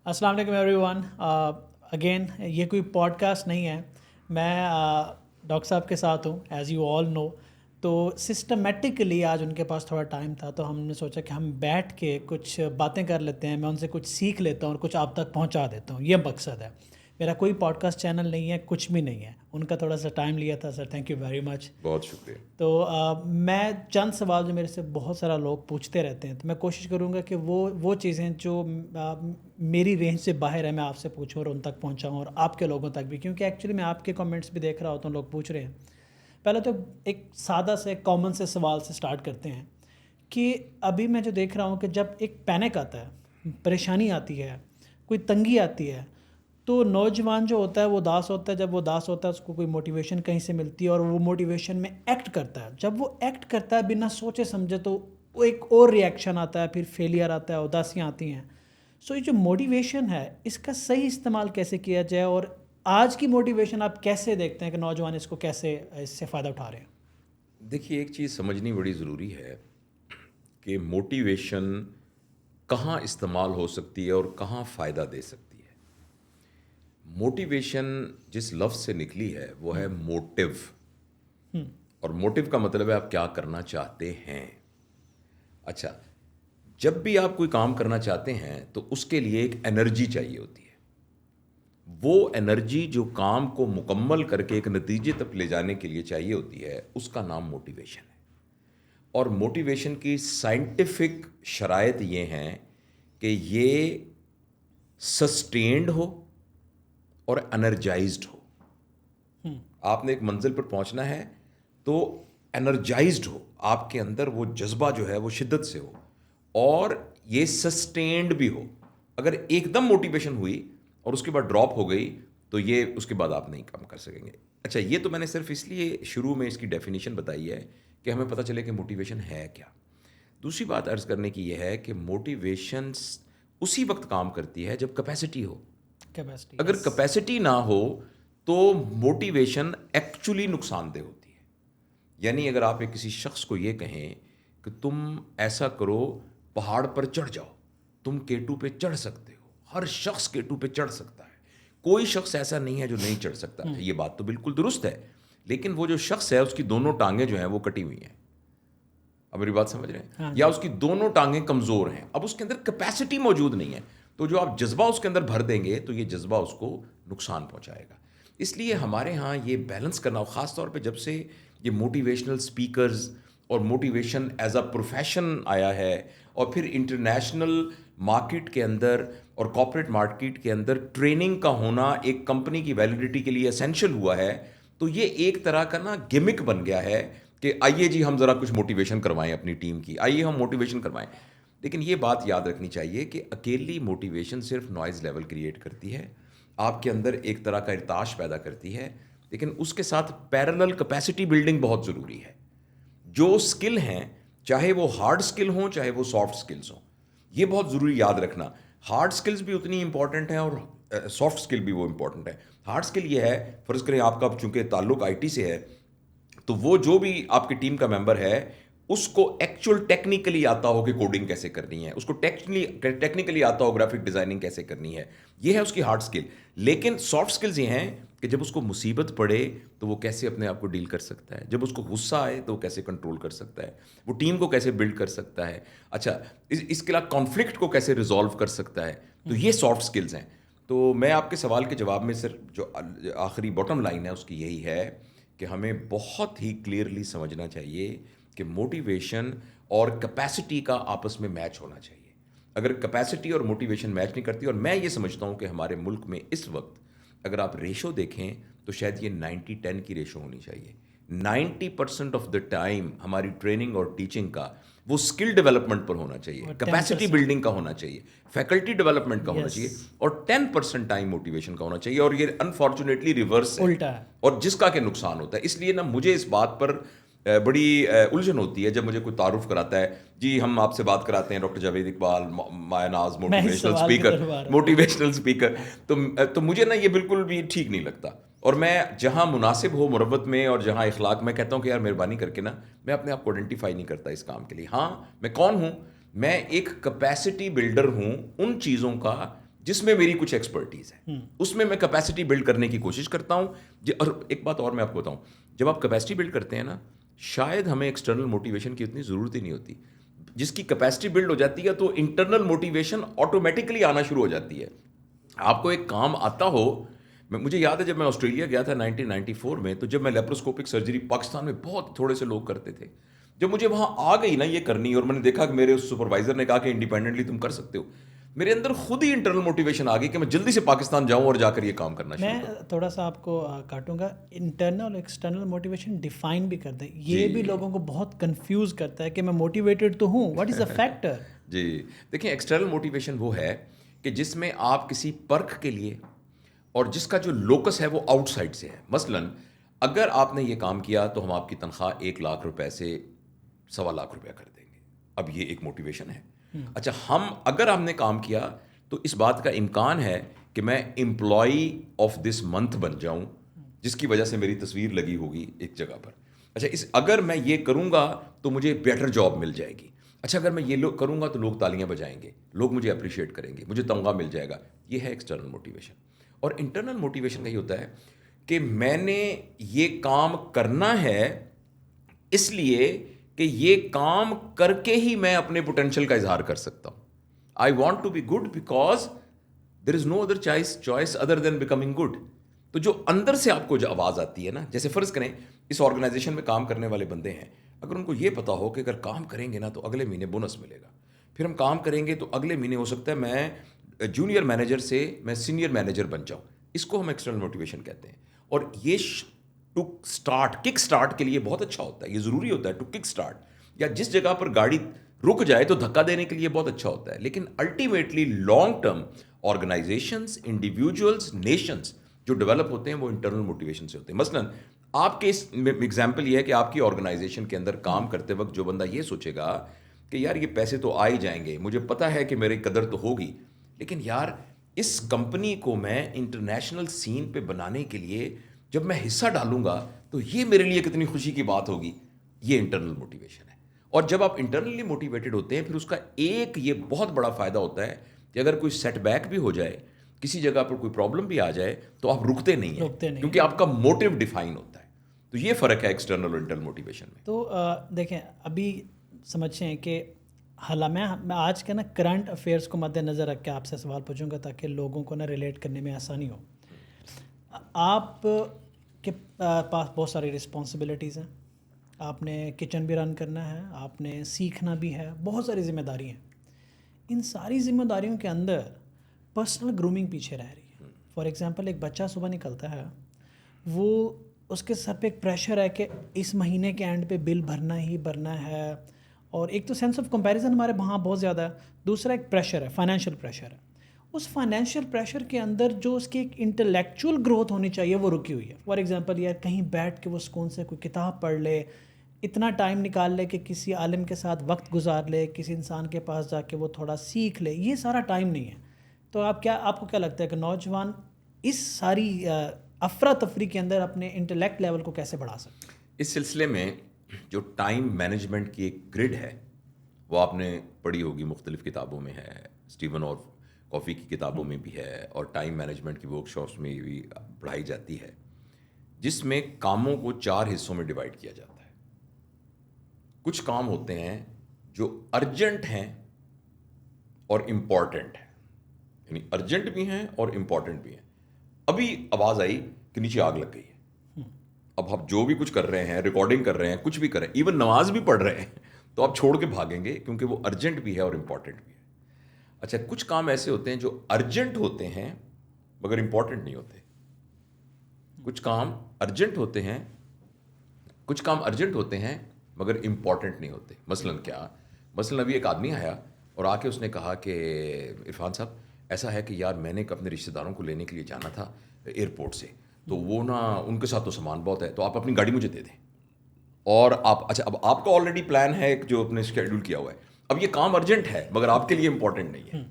السلام علیکم every one. Again یہ کوئی پوڈ کاسٹ نہیں ہے. میں ڈاکٹر صاحب کے ساتھ ہوں ایز یو آل نو. تو سسٹمیٹکلی آج ان کے پاس تھوڑا ٹائم تھا تو ہم نے سوچا کہ ہم بیٹھ کے کچھ باتیں کر لیتے ہیں. میں ان سے کچھ سیکھ لیتا ہوں اور کچھ آپ تک پہنچا دیتا ہوں. یہ مقصد ہے. میرا کوئی پوڈ کاسٹ چینل نہیں ہے, کچھ بھی نہیں ہے. ان کا تھوڑا سا ٹائم لیا تھا. Sir thank you very much. بہت شکریہ. تو میں چند سوال جو میرے سے بہت سارا لوگ پوچھتے رہتے ہیں تو میں کوشش کروں گا کہ وہ چیزیں جو میری رینج سے باہر ہے میں آپ سے پوچھوں اور ان تک پہنچاؤں اور آپ کے لوگوں تک بھی, کیونکہ ایکچولی میں آپ کے کمنٹس بھی دیکھ رہا ہوتا ہوں, لوگ پوچھ رہے ہیں. پہلے تو ایک سادہ سے کامن سے سوال سے سٹارٹ کرتے ہیں کہ ابھی میں جو دیکھ رہا ہوں کہ جب ایک پینک آتا ہے, پریشانی آتی ہے, کوئی تنگی آتی ہے, تو نوجوان جو ہوتا ہے وہ اداس ہوتا ہے. جب وہ اداس ہوتا ہے اس کو کوئی موٹیویشن کہیں سے ملتی ہے اور وہ موٹیویشن میں ایکٹ کرتا ہے. جب وہ ایکٹ کرتا ہے بنا سوچے سمجھے تو وہ ایک اور ریئیکشن آتا ہے, پھر فیلئر آتا ہے, اداسیاں آتی ہیں. سو یہ جو موٹیویشن ہے اس کا صحیح استعمال کیسے کیا جائے, اور آج کی موٹیویشن آپ کیسے دیکھتے ہیں کہ نوجوان اس کو کیسے اس سے فائدہ اٹھا رہے ہیں؟ دیکھیے, ایک چیز سمجھنی بڑی ضروری ہے کہ موٹیویشن کہاں استعمال ہو سکتی ہے اور کہاں فائدہ دے سکتی ہے. موٹیویشن جس لفظ سے نکلی ہے وہ ہے موٹیو, اور موٹیو کا مطلب ہے آپ کیا کرنا چاہتے ہیں. اچھا, جب بھی آپ کوئی کام کرنا چاہتے ہیں تو اس کے لیے ایک انرجی چاہیے ہوتی ہے. وہ انرجی جو کام کو مکمل کر کے ایک نتیجے تک لے جانے کے لیے چاہیے ہوتی ہے, اس کا نام موٹیویشن ہے. اور موٹیویشن کی سائنٹیفک شرائط یہ ہیں کہ یہ سسٹینڈ ہو اور انرجائزڈ ہو. آپ نے ایک منزل پر پہنچنا ہے تو انرجائزڈ ہو, آپ کے اندر وہ جذبہ جو ہے وہ شدت سے ہو, اور یہ سسٹینڈ بھی ہو. اگر ایک دم موٹیویشن ہوئی اور اس کے بعد ڈراپ ہو گئی تو یہ اس کے بعد آپ نہیں کام کر سکیں گے. اچھا, یہ تو میں نے صرف اس لیے شروع میں اس کی ڈیفینیشن بتائی ہے کہ ہمیں پتہ چلے کہ موٹیویشن ہے کیا. دوسری بات عرض کرنے کی یہ ہے کہ موٹیویشن اسی وقت کام کرتی ہے جب کیپیسٹی ہو. کیپیسٹی, اگر کیپیسٹی نہ ہو تو موٹیویشن ایکچولی نقصان دہ ہوتی ہے. یعنی اگر آپ کسی شخص کو یہ کہیں کہ تم ایسا کرو, پہاڑ پر چڑھ جاؤ, تم K2 پہ چڑھ سکتے ہو, ہر شخص K2 پہ چڑھ سکتا ہے, کوئی شخص ایسا نہیں ہے جو نہیں چڑھ سکتا. یہ بات تو بالکل درست ہے, لیکن وہ جو شخص ہے اس کی دونوں ٹانگیں جو ہیں وہ کٹی ہوئی ہیں. اب میری بات سمجھ رہے ہیں, یا اس کی دونوں ٹانگیں کمزور ہیں, اب اس کے اندر کیپیسٹی موجود نہیں ہے. تو جو آپ جذبہ اس کے اندر بھر دیں گے تو یہ جذبہ اس کو نقصان پہنچائے گا. اس لیے ہمارے ہاں یہ بیلنس کرنا, خاص طور پہ جب سے یہ موٹیویشنل سپیکرز اور موٹیویشن ایز اے پروفیشن آیا ہے, اور پھر انٹرنیشنل مارکیٹ کے اندر اور کارپوریٹ مارکیٹ کے اندر ٹریننگ کا ہونا ایک کمپنی کی ویلیڈیٹی کے لیے اسینشیل ہوا ہے, تو یہ ایک طرح کا نا گمک بن گیا ہے کہ آئیے جی ہم ذرا کچھ موٹیویشن کروائیں اپنی ٹیم کی, آئیے ہم موٹیویشن کروائیں. لیکن یہ بات یاد رکھنی چاہیے کہ اکیلی موٹیویشن صرف نوائز لیول کریٹ کرتی ہے, آپ کے اندر ایک طرح کا ارتعاش پیدا کرتی ہے, لیکن اس کے ساتھ پیرلل کیپیسٹی بلڈنگ بہت ضروری ہے. جو اسکل ہیں, چاہے وہ ہارڈ اسکل ہوں چاہے وہ سافٹ اسکلز ہوں, یہ بہت ضروری یاد رکھنا. ہارڈ اسکلز بھی اتنی امپورٹنٹ ہیں اور سافٹ اسکل بھی وہ امپورٹنٹ ہے. ہارڈ اسکل یہ ہے, فرض کریں آپ کا چونکہ تعلق آئی ٹی سے ہے, تو وہ جو بھی آپ کی ٹیم کا ممبر ہے اس کو ایکچوئل ٹیکنیکلی آتا ہو کہ کوڈنگ کیسے کرنی ہے, اس کو ٹیکنیکلی آتا ہو گرافک ڈیزائننگ کیسے کرنی ہے, یہ ہے اس کی ہارڈ اسکل. لیکن سافٹ اسکلز یہ ہیں کہ جب اس کو مصیبت پڑے تو وہ کیسے اپنے آپ کو ڈیل کر سکتا ہے, جب اس کو غصہ آئے تو وہ کیسے کنٹرول کر سکتا ہے, وہ ٹیم کو کیسے بلڈ کر سکتا ہے, اچھا اس کے علاوہ کانفلکٹ کو کیسے ریزالو کر سکتا ہے. تو یہ سافٹ اسکلز ہیں. تو میں آپ کے سوال کے جواب میں صرف جو آخری باٹم لائن ہے اس کی یہی ہے کہ ہمیں بہت ہی کلیئرلی سمجھنا چاہیے کہ موٹیویشن اور کیپیسٹی کا آپس میں میچ ہونا چاہیے. اگر کیپیسٹی اور موٹیویشن میچ نہیں کرتی, اور میں یہ سمجھتا ہوں کہ ہمارے ملک میں اس وقت اگر آپ ریشو دیکھیں تو شاید یہ 90-10 کی ریشو ہونی چاہیے. 90% آف دا ٹائم ہماری ٹریننگ اور ٹیچنگ کا وہ اسکل ڈیولپمنٹ پر ہونا چاہیے, کیپیسٹی بلڈنگ کا ہونا چاہیے, فیکلٹی ڈیولپمنٹ کا ہونا چاہیے, اور 10% ٹائم موٹیویشن کا ہونا چاہیے. اور یہ انفارچونیٹلی ریورس ہے, الٹا ہے, اور جس کا کہ نقصان ہوتا ہے. اس لیے نا مجھے اس بات پر بڑی الجھن ہوتی ہے جب مجھے کوئی تعارف کراتا ہے, جی ہم آپ سے بات کراتے ہیں ڈاکٹر جاوید اقبال مایا ناز موٹیویشنل اسپیکر. تو مجھے نا یہ بالکل بھی ٹھیک نہیں لگتا, اور میں جہاں مناسب ہو مروت میں اور جہاں اخلاق میں کہتا ہوں کہ یار مہربانی کر کے نا, میں اپنے آپ کو آئیڈینٹیفائی نہیں کرتا اس کام کے لیے. ہاں میں کون ہوں, میں ایک کیپیسٹی بلڈر ہوں ان چیزوں کا جس میں میری کچھ ایکسپرٹیز ہے, اس میں کیپیسٹی بلڈ کرنے کی کوشش کرتا ہوں. اور ایک بات اور میں آپ کو بتاؤں, جب آپ کیپیسٹی بلڈ کرتے ہیں نا, شاید ہمیں ایکسٹرنل موٹیویشن کی اتنی ضرورت ہی نہیں ہوتی. جس کی کیپیسٹی بلڈ ہو جاتی ہے تو انٹرنل موٹیویشن آٹومیٹکلی آنا شروع ہو جاتی ہے. آپ کو ایک کام آتا ہو, مجھے یاد ہے جب میں آسٹریلیا گیا تھا 1994 میں, تو جب میں لیپروسکوپک سرجری پاکستان میں بہت تھوڑے سے لوگ کرتے تھے, جب مجھے وہاں آ گئی نا یہ کرنی, اور میں نے دیکھا کہ میرے اس سپروائزر نے کہا کہ انڈیپینڈنٹلی تم کر سکتے ہو, میرے اندر خود ہی انٹرنل موٹیویشن آ گئی کہ میں جلدی سے پاکستان جاؤں اور جا کر یہ کام کرنا شروع کروں. میں تھوڑا سا آپ کو کاٹوں گا, انٹرنل اور ایکسٹرنل موٹیویشن ڈیفائن بھی کر دیں. یہ بھی لوگوں کو بہت کنفیوز کرتا ہے کہ میں موٹیویٹڈ تو ہوں, واٹ از دا فیکٹر؟ جی دیکھیں, ایکسٹرنل موٹیویشن وہ ہے کہ جس میں آپ کسی پرک کے لیے, اور جس کا جو لوکس ہے وہ آؤٹ سائڈ سے ہے. مثلاً اگر آپ نے یہ کام کیا تو ہم آپ کی تنخواہ 1 لاکھ روپے سے 1.25 لاکھ روپیہ کر دیں گے. اب یہ ایک موٹیویشن ہے. اچھا, اگر ہم نے کام کیا تو اس بات کا امکان ہے کہ میں امپلائی آف دس منتھ بن جاؤں, جس کی وجہ سے میری تصویر لگی ہوگی ایک جگہ پر. اچھا, اگر میں یہ کروں گا تو مجھے بیٹر جاب مل جائے گی. اچھا, اگر میں یہ کروں گا تو لوگ تالیاں بجائیں گے, لوگ مجھے اپریشیٹ کریں گے, مجھے تمغہ مل جائے گا. یہ ہے ایکسٹرنل موٹیویشن. اور انٹرنل موٹیویشن کا یہ ہوتا ہے کہ میں نے یہ کام کرنا ہے اس لیے کہ یہ کام کر کے ہی میں اپنے پوٹینشیل کا اظہار کر سکتا ہوں. I want to be good because there is no other choice other than becoming good. تو جو اندر سے آپ کو جو آواز آتی ہے نا, جیسے فرض کریں اس آرگنائزیشن میں کام کرنے والے بندے ہیں, اگر ان کو یہ پتا ہو کہ اگر کام کریں گے نا تو اگلے مہینے بونس ملے گا, پھر ہم کام کریں گے تو اگلے مہینے ہو سکتا ہے میں جونیئر مینیجر سے میں سینئر مینیجر بن جاؤں, اس کو ہم ایکسٹرنل موٹیویشن کہتے ہیں. اور یہ ٹو اسٹارٹ, کک اسٹارٹ کے لیے بہت اچھا ہوتا ہے, یہ ضروری ہوتا ہے ٹو کک اسٹارٹ, یا جس جگہ پر گاڑی رک جائے تو دھکا دینے کے لیے بہت اچھا ہوتا ہے. لیکن ultimately long term organisations, individuals, nations جو ڈیولپ ہوتے ہیں وہ انٹرنل موٹیویشن سے ہوتے ہیں. مثلاً آپ کے اس ایگزامپل یہ ہے کہ آپ کی آرگنائزیشن کے اندر کام کرتے وقت جو بندہ یہ سوچے گا کہ یار یہ پیسے تو آ ہی جائیں گے, مجھے پتا ہے کہ میری قدر تو ہوگی, لیکن یار اس کمپنی کو میں انٹرنیشنل سین پہ بنانے کے لیے جب میں حصہ ڈالوں گا تو یہ میرے لیے کتنی خوشی کی بات ہوگی. یہ انٹرنل موٹیویشن ہے. اور جب آپ انٹرنلی موٹیویٹڈ ہوتے ہیں پھر اس کا ایک یہ بہت بڑا فائدہ ہوتا ہے کہ اگر کوئی سیٹ بیک بھی ہو جائے, کسی جگہ پر کوئی پرابلم بھی آ جائے تو آپ رکتے نہیں ہیں, کیونکہ آپ کا موٹیو ڈیفائن ہوتا ہے. تو یہ فرق ہے ایکسٹرنل اور انٹرنل موٹیویشن میں. تو دیکھیں, ابھی سمجھیں ہیں کہ حالانکہ میں آج کے نا کرنٹ افیئرس کو مد نظر رکھ کے آپ سے سوال پوچھوں گا تاکہ لوگوں کو نا ریلیٹ کرنے میں آسانی ہو. آپ کے پاس بہت ساری رسپانسبلٹیز ہیں, آپ نے کچن بھی رن کرنا ہے, آپ نے سیکھنا بھی ہے, بہت ساری ذمہ داری ہیں. ان ساری ذمہ داریوں کے اندر پرسنل گرومنگ پیچھے رہ رہی ہے. فار ایگزامپل ایک بچہ صبح نکلتا ہے, وہ اس کے سر پہ ایک پریشر ہے کہ اس مہینے کے اینڈ پہ بل بھرنا ہی بھرنا ہے, اور ایک تو سینس آف کمپیریزن ہمارے وہاں بہت زیادہ ہے, دوسرا ایک پریشر ہے, فائنینشیل پریشر ہے. اس فائنینشیل پریشر کے اندر جو اس کی ایک انٹلیکچوئل گروتھ ہونی چاہیے وہ رکی ہوئی ہے. فار ایگزامپل یار کہیں بیٹھ کے وہ سکون سے کوئی کتاب پڑھ لے, اتنا ٹائم نکال لے کہ کسی عالم کے ساتھ وقت گزار لے, کسی انسان کے پاس جا کے وہ تھوڑا سیکھ لے, یہ سارا ٹائم نہیں ہے. تو آپ کو کیا لگتا ہے کہ نوجوان اس ساری افراتفری کے اندر اپنے انٹلیکٹ لیول کو کیسے بڑھا سکتے ہیں؟ اس سلسلے میں جو ٹائم مینجمنٹ کی ایک گرڈ ہے وہ آپ نے پڑھی ہوگی, مختلف کتابوں میں ہے, اسٹیون اور کافی کی کتابوں میں بھی ہے, اور ٹائم مینجمنٹ کی ورک شاپس میں بھی پڑھائی جاتی ہے, جس میں کاموں کو 4 حصوں میں ڈیوائڈ کیا جاتا ہے. کچھ کام ہوتے ہیں جو ارجنٹ ہیں اور امپورٹنٹ ہیں, یعنی ارجنٹ بھی ہیں اور امپورٹنٹ بھی ہیں. ابھی آواز آئی کہ نیچے آگ لگ گئی ہے, اب آپ جو بھی کچھ کر رہے ہیں, ریکارڈنگ کر رہے ہیں, کچھ بھی کر رہے ہیں, ایون نماز بھی پڑھ رہے ہیں, تو آپ چھوڑ کے بھاگیں گے کیونکہ وہ ارجنٹ بھی ہے اور امپورٹنٹ بھی ہے. اچھا, کچھ کام ایسے ہوتے ہیں جو ارجنٹ ہوتے ہیں مگر امپورٹنٹ نہیں ہوتے. کچھ کام ارجنٹ ہوتے ہیں, کچھ کام ارجنٹ ہوتے ہیں مگر امپورٹنٹ نہیں ہوتے. مثلاً کیا, مثلاً ابھی ایک آدمی آیا اور آ کے اس نے کہا کہ عرفان صاحب ایسا ہے کہ یار میں نے اپنے رشتہ داروں کو لینے کے لیے جانا تھا ایئرپورٹ سے, تو وہ نا ان کے ساتھ تو سامان بہت ہے, تو آپ اپنی گاڑی مجھے دے دیں. اور آپ اچھا, اب آپ کا آلریڈی پلان ہے جو اپنے شیڈول کیا ہوا ہے, اب یہ کام ارجنٹ ہے مگر آپ کے لیے امپورٹنٹ نہیں ہے.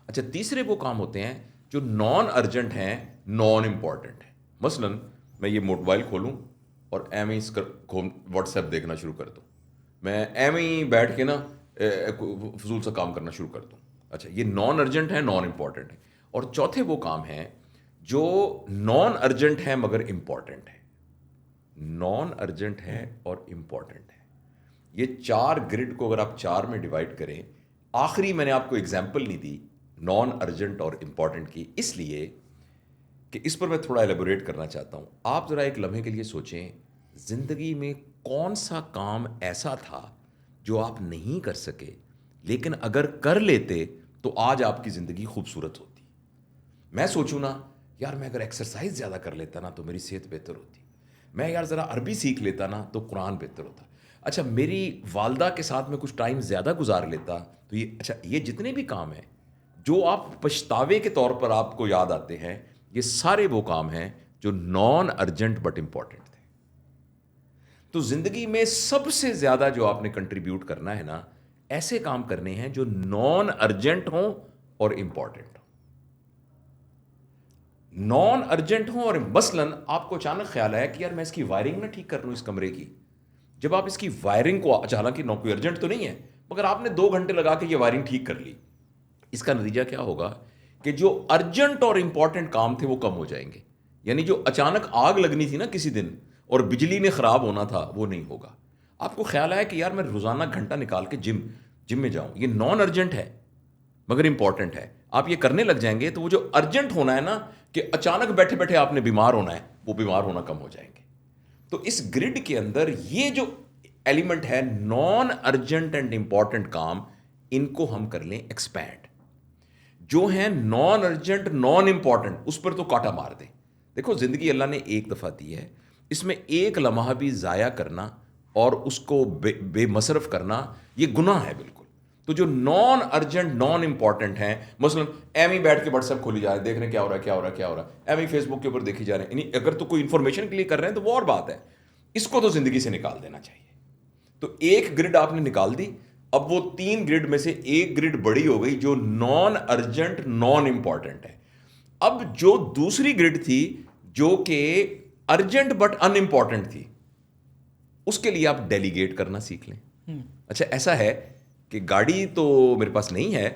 اچھا, تیسرے وہ کام ہوتے ہیں جو نان ارجنٹ ہیں, نان امپورٹنٹ ہیں. مثلاً میں یہ موبائل کھولوں اور ایم ہی واٹس ایپ دیکھنا شروع کر دوں, میں ایم ہی بیٹھ کے نا فضول سا کام کرنا شروع کر دوں. اچھا, یہ نان ارجنٹ ہے, نان امپورٹنٹ ہے. اور چوتھے وہ کام ہیں جو نان ارجنٹ ہیں مگر امپورٹنٹ ہیں. نان ارجنٹ ہے اور امپورٹنٹ ہے. یہ 4 گرڈ کو اگر آپ 4 میں ڈیوائڈ کریں, آخری میں نے آپ کو ایگزامپل نہیں دی نان ارجنٹ اور امپورٹنٹ کی, اس لیے کہ اس پر میں تھوڑا ایلیبوریٹ کرنا چاہتا ہوں. آپ ذرا ایک لمحے کے لیے سوچیں, زندگی میں کون سا کام ایسا تھا جو آپ نہیں کر سکے, لیکن اگر کر لیتے تو آج آپ کی زندگی خوبصورت ہوتی. میں سوچوں نا, یار میں اگر ایکسرسائز زیادہ کر لیتا نا تو میری صحت بہتر ہوتی. میں یار ذرا عربی سیکھ لیتا نا تو قرآن بہتر ہوتا. اچھا میری والدہ کے ساتھ میں کچھ ٹائم زیادہ گزار لیتا تو یہ جتنے بھی کام ہیں جو آپ پچھتاوے کے طور پر آپ کو یاد آتے ہیں, یہ سارے وہ کام ہیں جو نان ارجنٹ بٹ امپورٹنٹ تھے. تو زندگی میں سب سے زیادہ جو آپ نے کنٹریبیوٹ کرنا ہے نا, ایسے کام کرنے ہیں جو نان ارجنٹ ہوں اور امپورٹنٹ ہوں. نان ارجنٹ ہوں اور مثلاً آپ کو اچانک خیال آیا کہ یار میں اس کی وائرنگ نہ ٹھیک کر لوں اس کمرے کی. جب آپ اس کی وائرنگ کو, حالانکہ کوئی ارجنٹ تو نہیں ہے, مگر آپ نے 2 گھنٹے لگا کے یہ وائرنگ ٹھیک کر لی, اس کا نتیجہ کیا ہوگا کہ جو ارجنٹ اور امپورٹنٹ کام تھے وہ کم ہو جائیں گے. یعنی جو اچانک آگ لگنی تھی نا کسی دن اور بجلی نے خراب ہونا تھا وہ نہیں ہوگا. آپ کو خیال آیا کہ یار میں روزانہ گھنٹہ نکال کے جم میں جاؤں, یہ نان ارجنٹ ہے مگر امپورٹنٹ ہے. آپ یہ کرنے لگ جائیں گے تو وہ جو ارجنٹ ہونا ہے نا کہ اچانک بیٹھے بیٹھے آپ نے بیمار ہونا ہے, وہ بیمار ہونا کم ہو جائیں گے. تو اس گرڈ کے اندر یہ جو ایلیمنٹ ہے نان ارجنٹ اینڈ امپورٹنٹ کام, ان کو ہم کر لیں ایکسپینڈ. جو ہیں نان ارجنٹ نان امپورٹنٹ اس پر تو کاٹا مار دیں. دیکھو زندگی اللہ نے ایک دفعہ دی ہے, اس میں ایک لمحہ بھی ضائع کرنا اور اس کو بے مصرف کرنا یہ گناہ ہے بالکل. تو جو نان ارجنٹ نان امپورٹنٹ ہیں, مثلا ایم ہی بیٹھ کے واٹس ایپ کھولی جا رہے ہیں, دیکھ رہے ہیں کیا ہو رہا ہے کیا ہو رہا ہے کیا ہو رہا ہے, ایم ہی فیس بک کے اوپر دیکھی جا رہے ہیں, یعنی اگر تو کوئی انفارمیشن کے لیے کر رہے ہیں تو وہ اور بات ہے, اس کو تو زندگی سے نکال دینا چاہیے. تو ایک گرڈ آپ نے نکال دی, اب وہ 3 گرڈ میں سے ایک گرڈ بڑی ہو گئی جو نان ارجنٹ نان امپورٹنٹ ہے. اب جو دوسری گرڈ تھی جو کہ ارجنٹ بٹ ان امپورٹنٹ تھی, اس کے لیے آپ ڈیلیگیٹ کرنا سیکھ لیں. اچھا ایسا ہے کہ گاڑی تو میرے پاس نہیں ہے,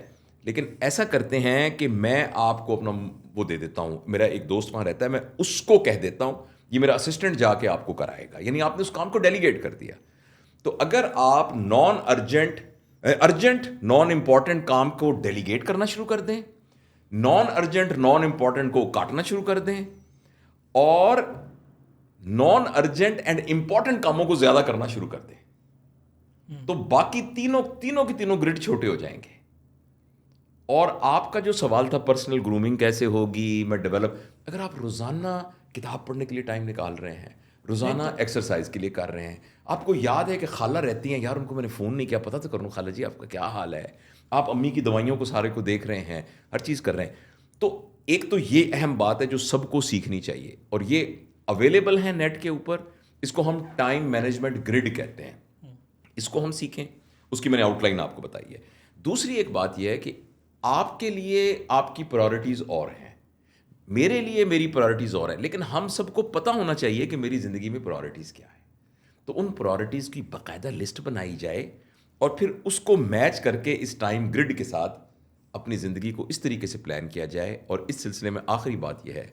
لیکن ایسا کرتے ہیں کہ میں آپ کو اپنا وہ دے دیتا ہوں, میرا ایک دوست وہاں رہتا ہے, میں اس کو کہہ دیتا ہوں یہ میرا اسسٹنٹ جا کے آپ کو کرائے گا. یعنی آپ نے اس کام کو ڈیلیگیٹ کر دیا. تو اگر آپ نان ارجنٹ نان امپورٹنٹ کام کو ڈیلیگیٹ کرنا شروع کر دیں, نان ارجنٹ نان امپورٹنٹ کو کاٹنا شروع کر دیں, اور نان ارجنٹ اینڈ امپورٹنٹ کاموں کو زیادہ کرنا شروع کر دیں, تو باقی تینوں کے تینوں گرڈ چھوٹے ہو جائیں گے. اور آپ کا جو سوال تھا پرسنل گرومنگ کیسے ہوگی, میں ڈیولپ, اگر آپ روزانہ کتاب پڑھنے کے لیے ٹائم نکال رہے ہیں, روزانہ ایکسرسائز کے لیے کر رہے ہیں, آپ کو یاد ہے کہ خالہ رہتی ہیں, یار ان کو میں نے فون نہیں کیا, پتہ تو کروں خالہ جی آپ کا کیا حال ہے, آپ امی کی دوائیوں کو سارے کو دیکھ رہے ہیں, ہر چیز کر رہے ہیں. تو ایک تو یہ اہم بات ہے جو سب کو سیکھنی چاہیے, اور یہ اویلیبل ہیں نیٹ کے اوپر, اس کو ہم ٹائم مینجمنٹ گرڈ کہتے ہیں. اس کو ہم سیکھیں, اس کی میں نے آؤٹ لائن آپ کو بتائی ہے. دوسری ایک بات یہ ہے کہ آپ کے لیے آپ کی پرائورٹیز اور ہیں, میرے لیے میری پرائورٹیز اور ہیں, لیکن ہم سب کو پتہ ہونا چاہیے کہ میری زندگی میں پرائورٹیز کیا ہے. تو ان پرائورٹیز کی باقاعدہ لسٹ بنائی جائے, اور پھر اس کو میچ کر کے اس ٹائم گرڈ کے ساتھ اپنی زندگی کو اس طریقے سے پلان کیا جائے. اور اس سلسلے میں آخری بات یہ ہے,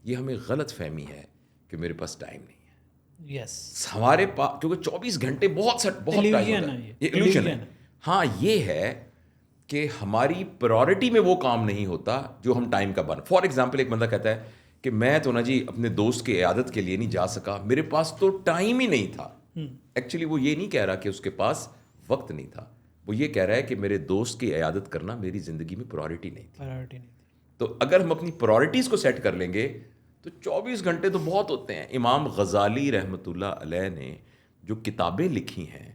یہ ہمیں غلط فہمی ہے کہ میرے پاس ٹائم نہیں ہے. یس, ہمارے پاس کیونکہ 24 گھنٹے بہت ٹائم ہوتا ہے, یہ ایلیوژن ہے. ہاں یہ ہے کہ ہماری پرائورٹی میں وہ کام نہیں ہوتا جو ہم ٹائم کا بنا. فار ایگزامپل ایک بندہ کہتا ہے کہ میں تو نا جی اپنے دوست کی عیادت کے لیے نہیں جا سکا, میرے پاس تو ٹائم ہی نہیں تھا. ایکچولی وہ یہ نہیں کہہ رہا کہ اس کے پاس وقت نہیں تھا, وہ یہ کہہ رہا ہے کہ میرے دوست کی عیادت کرنا میری زندگی میں پرائورٹی نہیں تھی. تو اگر ہم اپنی پرائورٹیز کو سیٹ کر لیں گے تو 24 گھنٹے تو بہت ہوتے ہیں. امام غزالی رحمۃ اللہ علیہ نے جو کتابیں لکھی ہیں,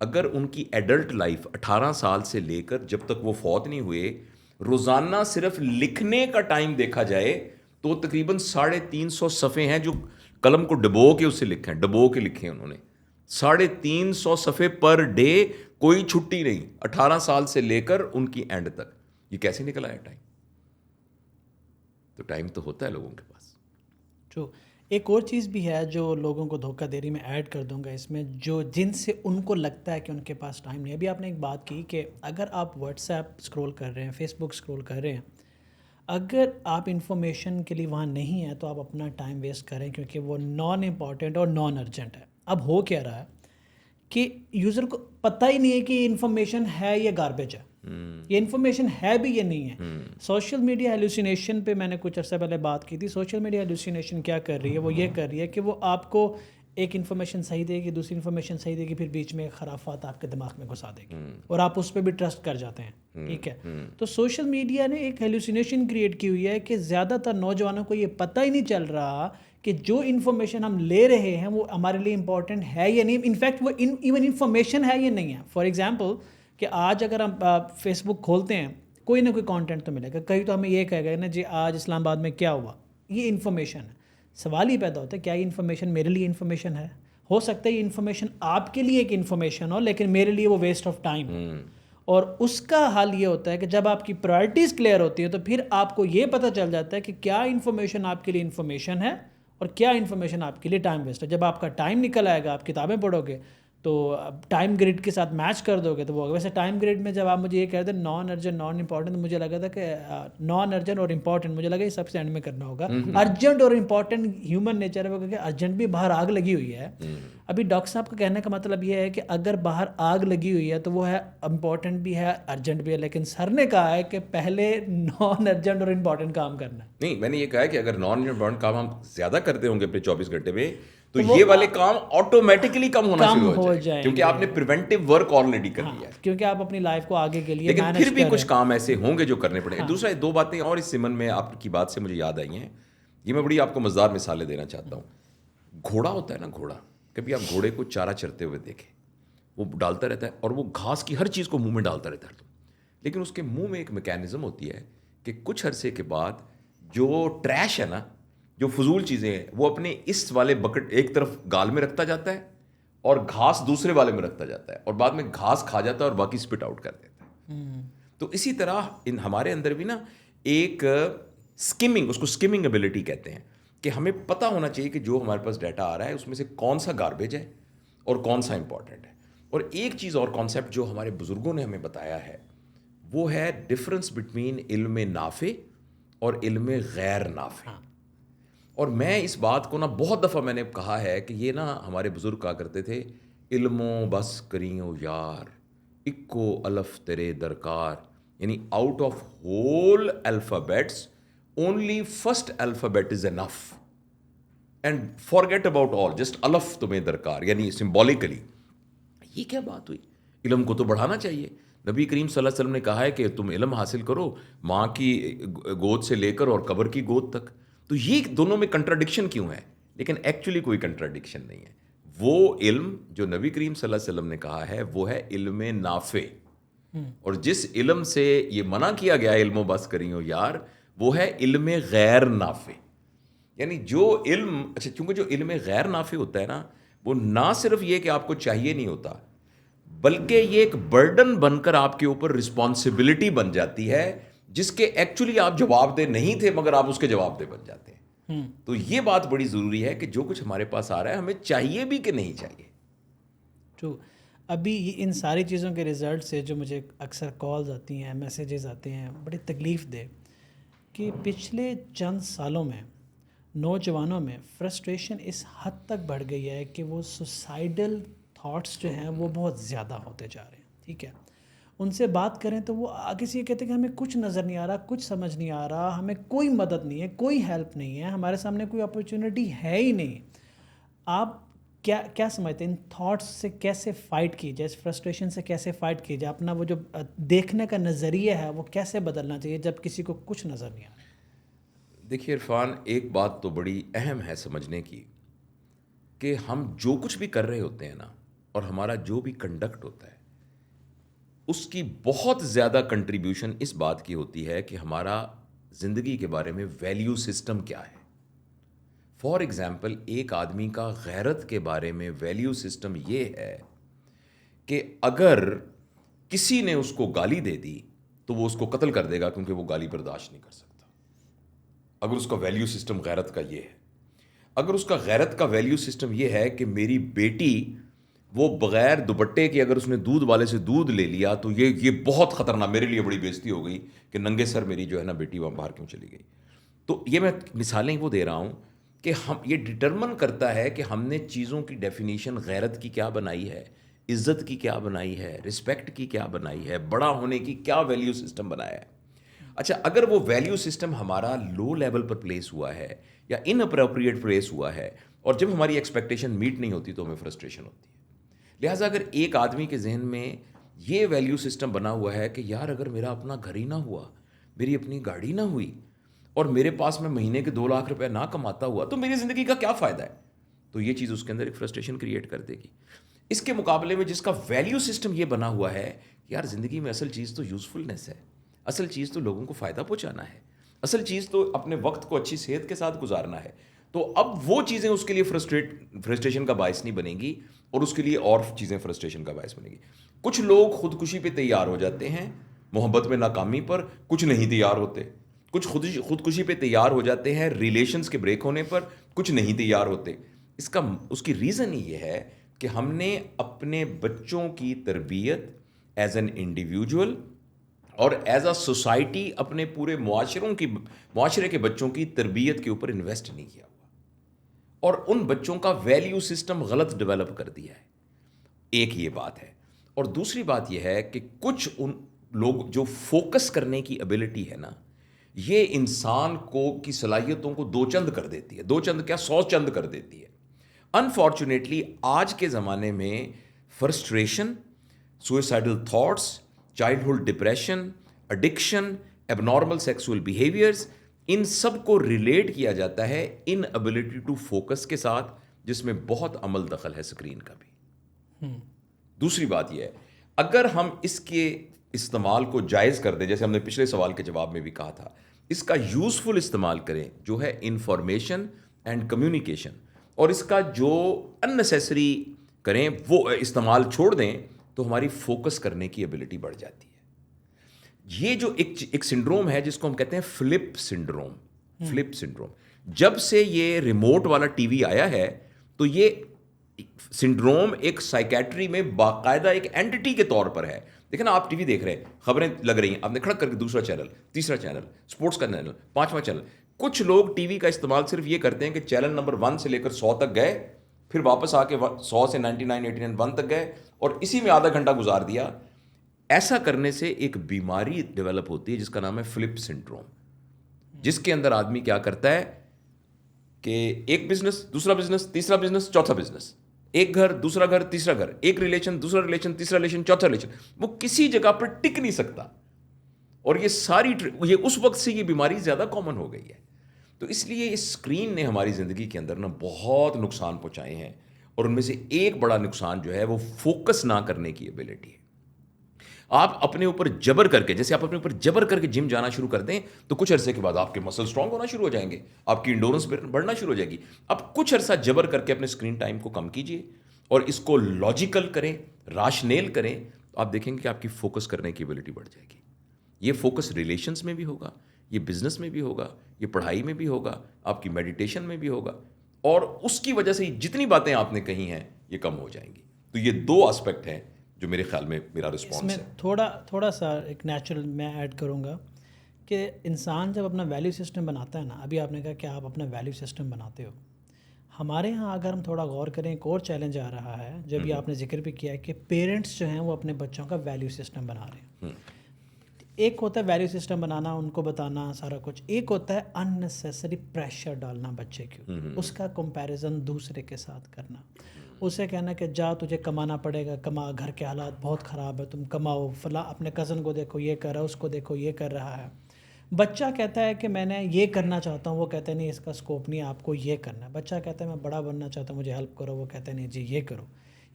اگر ان کی ایڈلٹ لائف 18 سال سے لے کر جب تک وہ فوت نہیں ہوئے, روزانہ صرف لکھنے کا ٹائم دیکھا جائے تو تقریباً 350 صفحے ہیں جو قلم کو ڈبو کے اسے لکھے ہیں, ڈبو کے لکھے ہیں انہوں نے. 350 صفحے پر ڈے, کوئی چھٹی نہیں, 18 سال سے لے کر ان کی اینڈ تک. یہ کیسے نکل آیا ٹائم؟ تو ٹائم تو ہوتا ہے لوگوں کے پاس. جو ایک اور چیز بھی ہے جو لوگوں کو دھوکہ دے رہی, میں ایڈ کر دوں گا اس میں, جو جن سے ان کو لگتا ہے کہ ان کے پاس ٹائم نہیں ہے. ابھی آپ نے ایک بات کی کہ اگر آپ واٹس ایپ اسکرول کر رہے ہیں, فیس بک اسکرول کر رہے ہیں, اگر آپ انفارمیشن کے لیے وہاں نہیں ہیں تو آپ اپنا ٹائم ویسٹ کریں کیونکہ وہ نان امپورٹنٹ اور نان ارجنٹ ہے. اب ہو کیا رہا ہے کہ یوزر کو پتہ ہی نہیں ہے کہ یہ انفارمیشن ہے یا گاربیج ہے, یہ انفارمیشن ہے بھی یا نہیں ہے. سوشل میڈیا ہیلوسینیشن پہ میں نے کچھ عرصہ پہلے بات کی تھی. سوشل میڈیا ہیلوسینیشن کیا کر رہی ہے, وہ یہ کر رہی ہے کہ وہ آپ کو ایک انفارمیشن صحیح دے گی, دوسری انفارمیشن صحیح دے گی, پھر بیچ میں خرافات آپ کے دماغ میں گھسا دے گی اور آپ اس پہ بھی ٹرسٹ کر جاتے ہیں. ٹھیک ہے, تو سوشل میڈیا نے ایک ہیلوسینیشن کریٹ کی ہوئی ہے کہ زیادہ تر نوجوانوں کو یہ پتہ ہی نہیں چل رہا کہ جو انفارمیشن ہم لے رہے ہیں وہ ہمارے لیے امپورٹنٹ ہے یا نہیں. انفیکٹ وہ ایون انفارمیشن ہے یا نہیں ہے. فار ایگزامپل کہ آج اگر ہم فیس بک کھولتے ہیں, کوئی نہ کوئی کانٹینٹ تو ملے گا, کہیں تو ہمیں یہ کہے گا نا جی آج اسلام آباد میں کیا ہوا, یہ انفارمیشن ہے. سوال یہ پیدا ہوتا ہے کیا یہ انفارمیشن میرے لیے انفارمیشن ہے؟ ہو سکتا ہے یہ انفارمیشن آپ کے لیے ایک انفارمیشن ہو لیکن میرے لیے وہ ویسٹ آف ٹائم ہو. اور اس کا حل یہ ہوتا ہے کہ جب آپ کی پرائرٹیز کلیئر ہوتی ہے تو پھر آپ کو یہ پتہ چل جاتا ہے کہ کیا انفارمیشن آپ کے لیے انفارمیشن ہے اور کیا انفارمیشن آپ کے لیے ٹائم ویسٹ ہے. جب آپ کا ٹائم نکل آئے گا, آپ کتابیں پڑھو گے تو ٹائم گریڈ کے ساتھ میچ کر دو گے تو وہ ہوگا. ویسے ٹائم گریڈ میں جب آپ مجھے یہ کہتے ہیں نان ارجنٹ نان امپورٹنٹ, مجھے لگا تھا کہ نان ارجنٹ اور امپورٹنٹ, مجھے لگا یہ سب سے اینڈ میں کرنا ہوگا. ارجنٹ اور امپورٹنٹ ہیومن نیچر ہے, وہ کیونکہ ارجنٹ بھی باہر آگ لگی ہوئی ہے. ابھی ڈاکٹر صاحب کا کہنے کا مطلب یہ ہے کہ اگر باہر آگ لگی ہوئی ہے تو وہ ہے امپورٹنٹ بھی ہے ارجنٹ بھی ہے, لیکن سر نے کہا ہے کہ پہلے نان ارجنٹ اور امپورٹنٹ کام کرنا ہے. نہیں, میں نے یہ کہا ہے کہ اگر نان امپورٹنٹ کام ہم زیادہ کرتے ہوں گے اپنے 24 گھنٹے میں تو یہ والے کام آٹومیٹکلی کم ہونا شروع ہو جائیں کیونکہ آپ نے پریونٹیو ورک آلریڈی کر لیا ہے, کیونکہ آپ اپنی لائف کو آگے کے لیے لیکن پھر بھی کچھ کام ایسے ہوں گے جو کرنے پڑیں گے. دوسرا 2 باتیں اور اس ضمن میں آپ کی بات سے مجھے یاد آئی ہیں, یہ میں بڑی آپ کو مزدار مثالیں دینا چاہتا ہوں. گھوڑا ہوتا ہے نا, گھوڑا, کبھی آپ گھوڑے کو چارہ چرتے ہوئے دیکھیں, وہ ڈالتا رہتا ہے اور وہ گھاس کی ہر چیز کو منہ میں ڈالتا رہتا ہے, لیکن اس کے منہ میں ایک میکینزم ہوتی ہے کہ کچھ عرصے کے بعد جو ٹریش ہے نا, جو فضول چیزیں ہیں, وہ اپنے اس والے بکٹ ایک طرف گال میں رکھتا جاتا ہے اور گھاس دوسرے والے میں رکھتا جاتا ہے, اور بعد میں گھاس کھا جاتا ہے اور باقی اسپٹ آؤٹ کر دیتا ہے. تو اسی طرح ہمارے اندر بھی نا ایک اسکمنگ, اس کو اسکمنگ ایبلٹی کہتے ہیں, کہ ہمیں پتہ ہونا چاہیے کہ جو ہمارے پاس ڈیٹا آ رہا ہے اس میں سے کون سا گاربیج ہے اور کون سا امپورٹنٹ ہے. اور ایک چیز اور کانسیپٹ جو ہمارے بزرگوں نے ہمیں بتایا ہے وہ ہے ڈفرنس بٹوین علم نافع اور علم غیر نافع. اور میں اس بات کو نا بہت دفعہ میں نے کہا ہے کہ یہ نا ہمارے بزرگ کہا کرتے تھے, علمو بس کریو یار اکو الف تیرے درکار, یعنی out of whole alphabets only first alphabet is enough and forget about all, just الف تمہیں درکار, یعنی سمبولیکلی. یہ کیا بات ہوئی, علم کو تو بڑھانا چاہیے. نبی کریم صلی اللہ علیہ وسلم نے کہا ہے کہ تم علم حاصل کرو ماں کی گود سے لے کر اور قبر کی گود تک. تو یہ دونوں میں کنٹراڈکشن کیوں ہے؟ لیکن ایکچولی کوئی کنٹراڈکشن نہیں ہے. وہ علم جو نبی کریم صلی اللہ علیہ وسلم نے کہا ہے وہ ہے علم نافع, اور جس علم سے یہ منع کیا گیا علم و بس کریو یار وہ ہے علم غیر نافع. یعنی جو علم, اچھا چونکہ جو علم غیر نافع ہوتا ہے نا وہ نہ صرف یہ کہ آپ کو چاہیے نہیں ہوتا, بلکہ یہ ایک برڈن بن کر آپ کے اوپر رسپانسبلٹی بن جاتی ہے جس کے ایکچولی آپ جواب دہ نہیں تھے مگر آپ اس کے جواب دہ بن جاتے ہیں. تو یہ بات بڑی ضروری ہے کہ جو کچھ ہمارے پاس آ رہا ہے ہمیں چاہیے بھی کہ نہیں چاہیے. ٹرو. ابھی ان ساری چیزوں کے رزلٹ سے جو مجھے اکثر کالز آتی ہیں, میسیجز آتے ہیں, بڑی تکلیف دہ, کہ پچھلے چند سالوں میں نوجوانوں میں فرسٹریشن اس حد تک بڑھ گئی ہے کہ وہ سوسائڈل تھاٹس جو ہیں وہ بہت زیادہ ہوتے جا رہے ہیں. ٹھیک ہے, ان سے بات کریں تو وہ آگے سے یہ کہتے ہیں کہ ہمیں کچھ نظر نہیں آ رہا, کچھ سمجھ نہیں آ رہا, ہمیں کوئی مدد نہیں ہے, کوئی ہیلپ نہیں ہے, ہمارے سامنے کوئی اپرچونٹی ہے ہی نہیں. آپ کیا سمجھتے ہیں ان تھاٹس سے کیسے فائٹ کی جائے, اس فرسٹریشن سے کیسے فائٹ کی جائے, اپنا وہ جو دیکھنے کا نظریہ ہے وہ کیسے بدلنا چاہیے جب کسی کو کچھ نظر نہیں آ رہا؟ دیکھیے عرفان, ایک بات تو بڑی اہم ہے سمجھنے کی کہ ہم جو کچھ بھی کر رہے ہوتے ہیں نا اور ہمارا جو بھی کنڈکٹ ہوتا ہے اس کی بہت زیادہ کنٹریبیوشن اس بات کی ہوتی ہے کہ ہمارا زندگی کے بارے میں ویلیو سسٹم کیا ہے. فار ایگزامپل, ایک آدمی کا غیرت کے بارے میں ویلیو سسٹم یہ ہے کہ اگر کسی نے اس کو گالی دے دی تو وہ اس کو قتل کر دے گا کیونکہ وہ گالی برداشت نہیں کر سکتا. اگر اس کا ویلیو سسٹم غیرت کا یہ ہے. اگر اس کا غیرت کا ویلیو سسٹم یہ ہے کہ میری بیٹی وہ بغیر دوپٹے کے اگر اس نے دودھ والے سے دودھ لے لیا تو یہ بہت خطرناک، میرے لیے بڑی بےزتی ہو گئی کہ ننگے سر میری جو ہے نا بیٹی وہاں باہر کیوں چلی گئی. تو یہ میں مثالیں وہ دے رہا ہوں کہ ہم یہ ڈٹرمن کرتا ہے کہ ہم نے چیزوں کی ڈیفینیشن غیرت کی کیا بنائی ہے، عزت کی کیا بنائی ہے، رسپیکٹ کی کیا بنائی ہے، بڑا ہونے کی کیا ویلیو سسٹم بنایا ہے. اچھا، اگر وہ ویلیو سسٹم ہمارا لو لیول پر پلیس ہوا ہے یا ان اپروپریٹ پلیس ہوا ہے اور جب ہماری ایکسپیکٹیشن میٹ نہیں ہوتی تو ہمیں فرسٹریشن ہوتی ہے. لہٰذا اگر ایک آدمی کے ذہن میں یہ ویلیو سسٹم بنا ہوا ہے کہ یار اگر میرا اپنا گھر ہی نہ ہوا، میری اپنی گاڑی نہ ہوئی اور میرے پاس میں مہینے کے 2 لاکھ روپے نہ کماتا ہوا تو میری زندگی کا کیا فائدہ ہے، تو یہ چیز اس کے اندر ایک فرسٹریشن کریٹ کر دے گی. اس کے مقابلے میں جس کا ویلیو سسٹم یہ بنا ہوا ہے یار زندگی میں اصل چیز تو یوزفلنس ہے، اصل چیز تو لوگوں کو فائدہ پہنچانا ہے، اصل چیز تو اپنے وقت کو اچھی صحت کے ساتھ گزارنا ہے، تو اب وہ چیزیں اس کے لیے فرسٹریشن کا باعث نہیں بنیں گی اور اس کے لیے اور چیزیں فرسٹریشن کا باعث بنیں گی. کچھ لوگ خودکشی پہ تیار ہو جاتے ہیں محبت میں ناکامی پر، کچھ نہیں تیار ہوتے. کچھ خودکشی پہ تیار ہو جاتے ہیں ریلیشنز کے بریک ہونے پر، کچھ نہیں تیار ہوتے. اس کی ریزن یہ ہے کہ ہم نے اپنے بچوں کی تربیت ایز این انڈیویجول اور ایز اے سوسائٹی اپنے پورے معاشرے کے بچوں کی تربیت کے اوپر انویسٹ نہیں کیا ہوا اور ان بچوں کا ویلیو سسٹم غلط ڈیولپ کر دیا ہے. ایک یہ بات ہے. اور دوسری بات یہ ہے کہ کچھ ان لوگ جو فوکس کرنے کی ابیلٹی ہے نا، یہ انسان کی صلاحیتوں کو 2 چند کر دیتی ہے، 2 چند کیا 100 چند کر دیتی ہے. انفارچونیٹلی آج کے زمانے میں frustration, suicidal thoughts, childhood depression, addiction, abnormal sexual behaviours, ان سب کو ریلیٹ کیا جاتا ہے ان ابیلٹی ٹو فوکس کے ساتھ، جس میں بہت عمل دخل ہے اسکرین کا بھی. دوسری بات یہ ہے اگر ہم اس کے استعمال کو جائز کر دیں، جیسے ہم نے پچھلے سوال کے جواب میں بھی کہا تھا، اس کا یوزفل استعمال کریں جو ہے انفارمیشن اینڈ کمیونیکیشن، اور اس کا جو اننیسیسری کریں وہ استعمال چھوڑ دیں، تو ہماری فوکس کرنے کی ایبلٹی بڑھ جاتی ہے. یہ جو ایک سنڈروم ہے جس کو ہم کہتے ہیں فلپ سنڈروم. جب سے یہ ریموٹ والا ٹی وی آیا ہے تو یہ سنڈروم ایک سائیکیٹری میں باقاعدہ ایک اینٹی کے طور پر ہے. دیکھیں نا، آپ ٹی وی دیکھ رہے ہیں، خبریں لگ رہی ہیں، آپ نے کھڑک کر کے دوسرا چینل، تیسرا چینل، سپورٹس کا چینل، 5واں چینل. کچھ لوگ ٹی وی کا استعمال صرف یہ کرتے ہیں کہ چینل نمبر 1 سے لے کر 100 تک گئے، پھر واپس آ کے 100 سے 99 89 1 تک گئے اور اسی میں آدھا گھنٹہ گزار دیا. ایسا کرنے سے ایک بیماری ڈیولپ ہوتی ہے جس کا نام ہے فلپ سنڈروم، جس کے اندر آدمی کیا کرتا ہے کہ ایک بزنس، دوسرا بزنس، تیسرا بزنس، چوتھا بزنس، ایک گھر، دوسرا گھر، تیسرا گھر، ایک ریلیشن، دوسرا ریلیشن، تیسرا ریلیشن، چوتھا ریلیشن، وہ کسی جگہ پر ٹک نہیں سکتا. اور یہ اس وقت سے یہ بیماری زیادہ کامن ہو گئی ہے. تو اس لیے اس اسکرین نے ہماری زندگی کے اندر نا بہت نقصان پہنچائے ہیں، اور ان میں سے ایک بڑا نقصان جو ہے وہ فوکس نہ کرنے کی ایبلٹی ہے. آپ اپنے اوپر جبر کر کے، جیسے آپ اپنے اوپر جبر کر کے جم جانا شروع کر دیں تو کچھ عرصے کے بعد آپ کے مسل اسٹرانگ ہونا شروع ہو جائیں گے، آپ کی انڈورنس بڑھنا شروع ہو جائے گی. اب کچھ عرصہ جبر کر کے اپنے اسکرین ٹائم کو کم کیجیے اور اس کو لاجیکل کریں، راشنیل کریں، تو آپ دیکھیں گے کہ آپ کی فوکس کرنے کی ایبلٹی بڑھ جائے گی. یہ فوکس ریلیشنز میں بھی ہوگا، یہ بزنس میں بھی ہوگا، یہ پڑھائی میں بھی ہوگا، آپ کی میڈیٹیشن میں بھی ہوگا، اور اس کی وجہ سے جتنی باتیں آپ نے کہی ہیں یہ کم ہو جائیں گی. تو یہ 2 آسپیکٹ ہیں جو میرے خیال میں میرا رسپانس ہے. تھوڑا سا ایک نیچرل میں ایڈ کروں گا کہ انسان جب اپنا ویلیو سسٹم بناتا ہے نا، ابھی آپ نے کہا کہ آپ اپنا ویلیو سسٹم بناتے ہو. ہمارے ہاں اگر ہم تھوڑا غور کریں، ایک اور چیلنج آ رہا ہے جب یہ آپ نے ذکر بھی کیا ہے کہ پیرنٹس جو ہیں وہ اپنے بچوں کا ویلیو سسٹم بنا رہے ہیں. ایک ہوتا ہے ویلیو سسٹم بنانا، ان کو بتانا سارا کچھ، ایک ہوتا ہے اننیسیسری پریشر ڈالنا بچے کے اوپر، اس کا کمپیریزن دوسرے کے ساتھ کرنا، اسے کہنا کہ جا تجھے کمانا پڑے گا، کما، گھر کے حالات بہت خراب ہے، تم کماؤ، فلاں اپنے کزن کو دیکھو یہ کر رہا ہے، اس کو دیکھو یہ کر رہا ہے. بچہ کہتا ہے کہ میں نے یہ کرنا چاہتا ہوں، وہ کہتے ہیں نہیں اس کا اسکوپ نہیں ہے، آپ کو یہ کرنا ہے. بچہ کہتا ہے میں بڑا بننا چاہتا ہوں، مجھے ہیلپ کرو، وہ کہتے ہیں نہیں جی یہ کرو.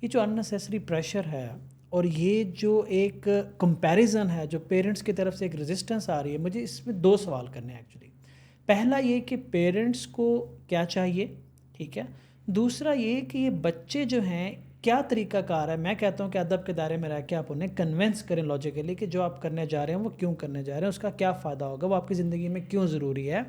یہ جو اننیسیسری پریشر ہے اور یہ جو ایک کمپیریزن ہے جو پیرنٹس کی طرف سے ایک ریزسٹنس آ رہی ہے، مجھے اس میں 2 سوال کرنے ہیں ایکچولی. پہلا یہ کہ پیرنٹس کو کیا چاہیے، ٹھیک ہے. دوسرا یہ کہ یہ بچے جو ہیں کیا طریقہ کار ہے. میں کہتا ہوں کہ ادب کے دائرے میں رہ کے آپ انہیں کنونس کریں لاجیکلی کہ جو آپ کرنے جا رہے ہیں وہ کیوں کرنے جا رہے ہیں، اس کا کیا فائدہ ہوگا، وہ آپ کی زندگی میں کیوں ضروری ہے.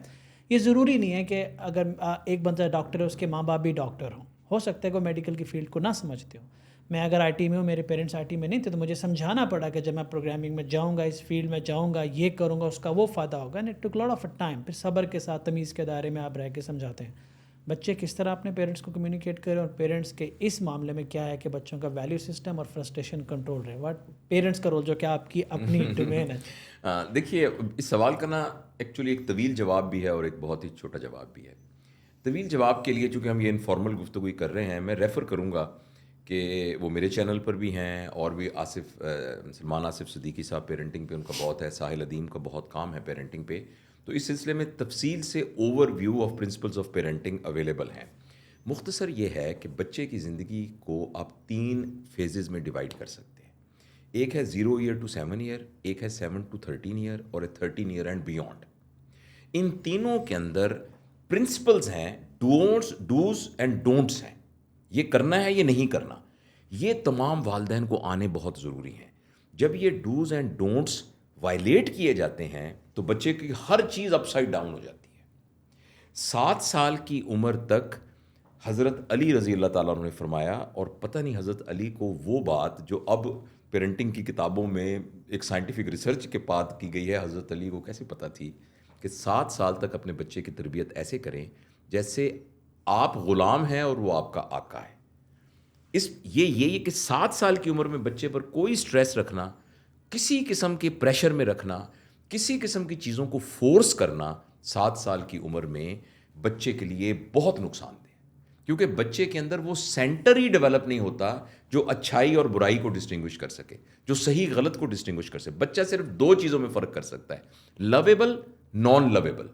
یہ ضروری نہیں ہے کہ اگر ایک بندہ ڈاکٹر ہے اس کے ماں باپ بھی ڈاکٹر ہوں، ہو سکتا ہے کہ وہ میڈیکل کی فیلڈ کو نہ سمجھتے ہوں، میں اگر آئی ٹی میں ہوں, میرے پیرنٹس آئی ٹی میں نہیں تھے, تو مجھے سمجھانا پڑا کہ جب میں پروگرامنگ میں جاؤں گا, اس فیلڈ میں جاؤں گا, یہ کروں گا, اس کا وہ فائدہ ہوگا. And it took lot of time. پھر صبر کے ساتھ تمیز کے دائرے میں آپ رہ کے سمجھاتے ہیں. بچے کس طرح اپنے پیرنٹس کو کمیونیکیٹ کریں, اور پیرنٹس کے اس معاملے میں کیا ہے کہ بچوں کا ویلیو سسٹم اور فرسٹریشن کنٹرول رہے. واٹ پیرنٹس کا رول, جو کہ آپ کی اپنی ڈومین ہے. دیکھیے, اس سوال کا نا ایکچولی ایک طویل جواب بھی ہے اور ایک بہت ہی چھوٹا جواب بھی ہے. طویل جواب کے لیے چونکہ ہم یہ انفارمل گفتگو کر رہے ہیں, میں ریفر کروں گا کہ وہ میرے چینل پر بھی ہیں, اور بھی سلمان آصف صدیقی صاحب پیرنٹنگ پہ ان کا بہت ہے, ساحل ادیم کا بہت کام ہے پیرنٹنگ پہ. تو اس سلسلے میں تفصیل سے overview of principles of parenting available ہیں. مختصر یہ ہے کہ بچے کی زندگی کو آپ 3 فیزز میں ڈیوائڈ کر سکتے ہیں. ایک ہے 0 ایئر ٹو 7 ایئر, ایک ہے 7 ٹو 13 ایئر, اور 13 ایئر اینڈ بیونڈ. ان تینوں کے اندر پرنسپلز ہیں, ڈوز اینڈ ڈونٹس ہیں. یہ کرنا ہے, یہ نہیں کرنا. یہ تمام والدین کو آنے بہت ضروری ہیں. جب یہ ڈوز اینڈ ڈونٹس وائلیٹ کیے جاتے ہیں تو بچے کی ہر چیز اپ سائڈ ڈاؤن ہو جاتی ہے. 7 سال کی عمر تک حضرت علی رضی اللہ تعالیٰ عنہ نے فرمایا, اور پتہ نہیں حضرت علی کو وہ بات جو اب پیرنٹنگ کی کتابوں میں ایک سائنٹیفک ریسرچ کے بعد کی گئی ہے, حضرت علی کو کیسے پتہ تھی کہ 7 سال تک اپنے بچے کی تربیت ایسے کریں جیسے آپ غلام ہیں اور وہ آپ کا آقا ہے. یہ کہ 7 سال کی عمر میں بچے پر کوئی سٹریس رکھنا, کسی قسم کے پریشر میں رکھنا, کسی قسم کی چیزوں کو فورس کرنا 7 سال کی عمر میں بچے کے لیے بہت نقصان دہ. کیونکہ بچے کے اندر وہ سینٹر ہی ڈیولپ نہیں ہوتا جو اچھائی اور برائی کو ڈسٹنگوش کر سکے, جو صحیح غلط کو ڈسٹنگوش کر سکے. بچہ صرف 2 چیزوں میں فرق کر سکتا ہے, لویبل, نان لویبل.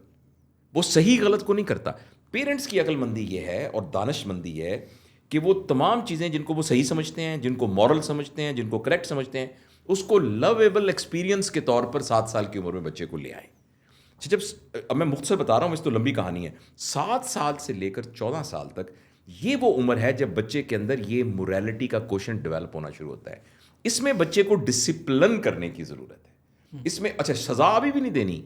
وہ صحیح غلط کو نہیں کرتا. پیرنٹس کی عقل مندی یہ ہے اور دانش مندی ہے کہ وہ تمام چیزیں جن کو وہ صحیح سمجھتے ہیں, جن کو مورل سمجھتے ہیں, جن کو کریکٹ سمجھتے ہیں, اس کو لویبل ایکسپیرینس کے طور پر 7 سال کی عمر میں بچے کو لے آئیں. جب اب میں مختصر بتا رہا ہوں, اس تو لمبی کہانی ہے. 7 سال سے لے کر 14 سال تک یہ وہ عمر ہے جب بچے کے اندر یہ موریلٹی کا کوشنٹ ڈیولپ ہونا شروع ہوتا ہے. اس میں بچے کو ڈسپلن کرنے کی ضرورت ہے. اس میں اچھا سزا ابھی بھی نہیں دینی,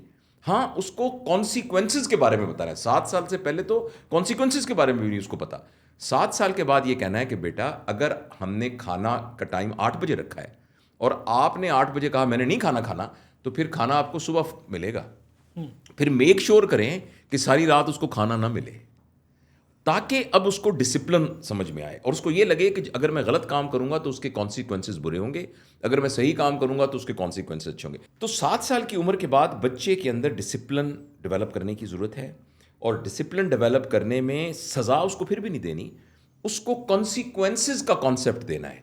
ہاں اس کو کانسیکوینسز کے بارے میں بتانا ہے. 7 سال سے پہلے تو کانسیکوینسز کے بارے میں بھی نہیں اس کو پتا. 7 سال کے بعد یہ کہنا ہے کہ بیٹا اگر ہم نے کھانا کا ٹائم 8 بجے رکھا ہے اور آپ نے 8 بجے کہا میں نے نہیں کھانا, تو پھر کھانا آپ کو صبح ملے گا. پھر میک شور کریں کہ ساری رات اس کو کھانا نہ ملے, تاکہ اب اس کو ڈسپلن سمجھ میں آئے اور اس کو یہ لگے کہ اگر میں غلط کام کروں گا تو اس کے کانسیکوینسز برے ہوں گے, اگر میں صحیح کام کروں گا تو اس کے کانسیکوینسز اچھے ہوں گے. تو 7 سال کی عمر کے بعد بچے کے اندر ڈسپلن ڈیولپ کرنے کی ضرورت ہے, اور ڈسپلن ڈیولپ کرنے میں سزا اس کو پھر بھی نہیں دینی, اس کو کانسیکوینسز کا کانسیپٹ دینا ہے.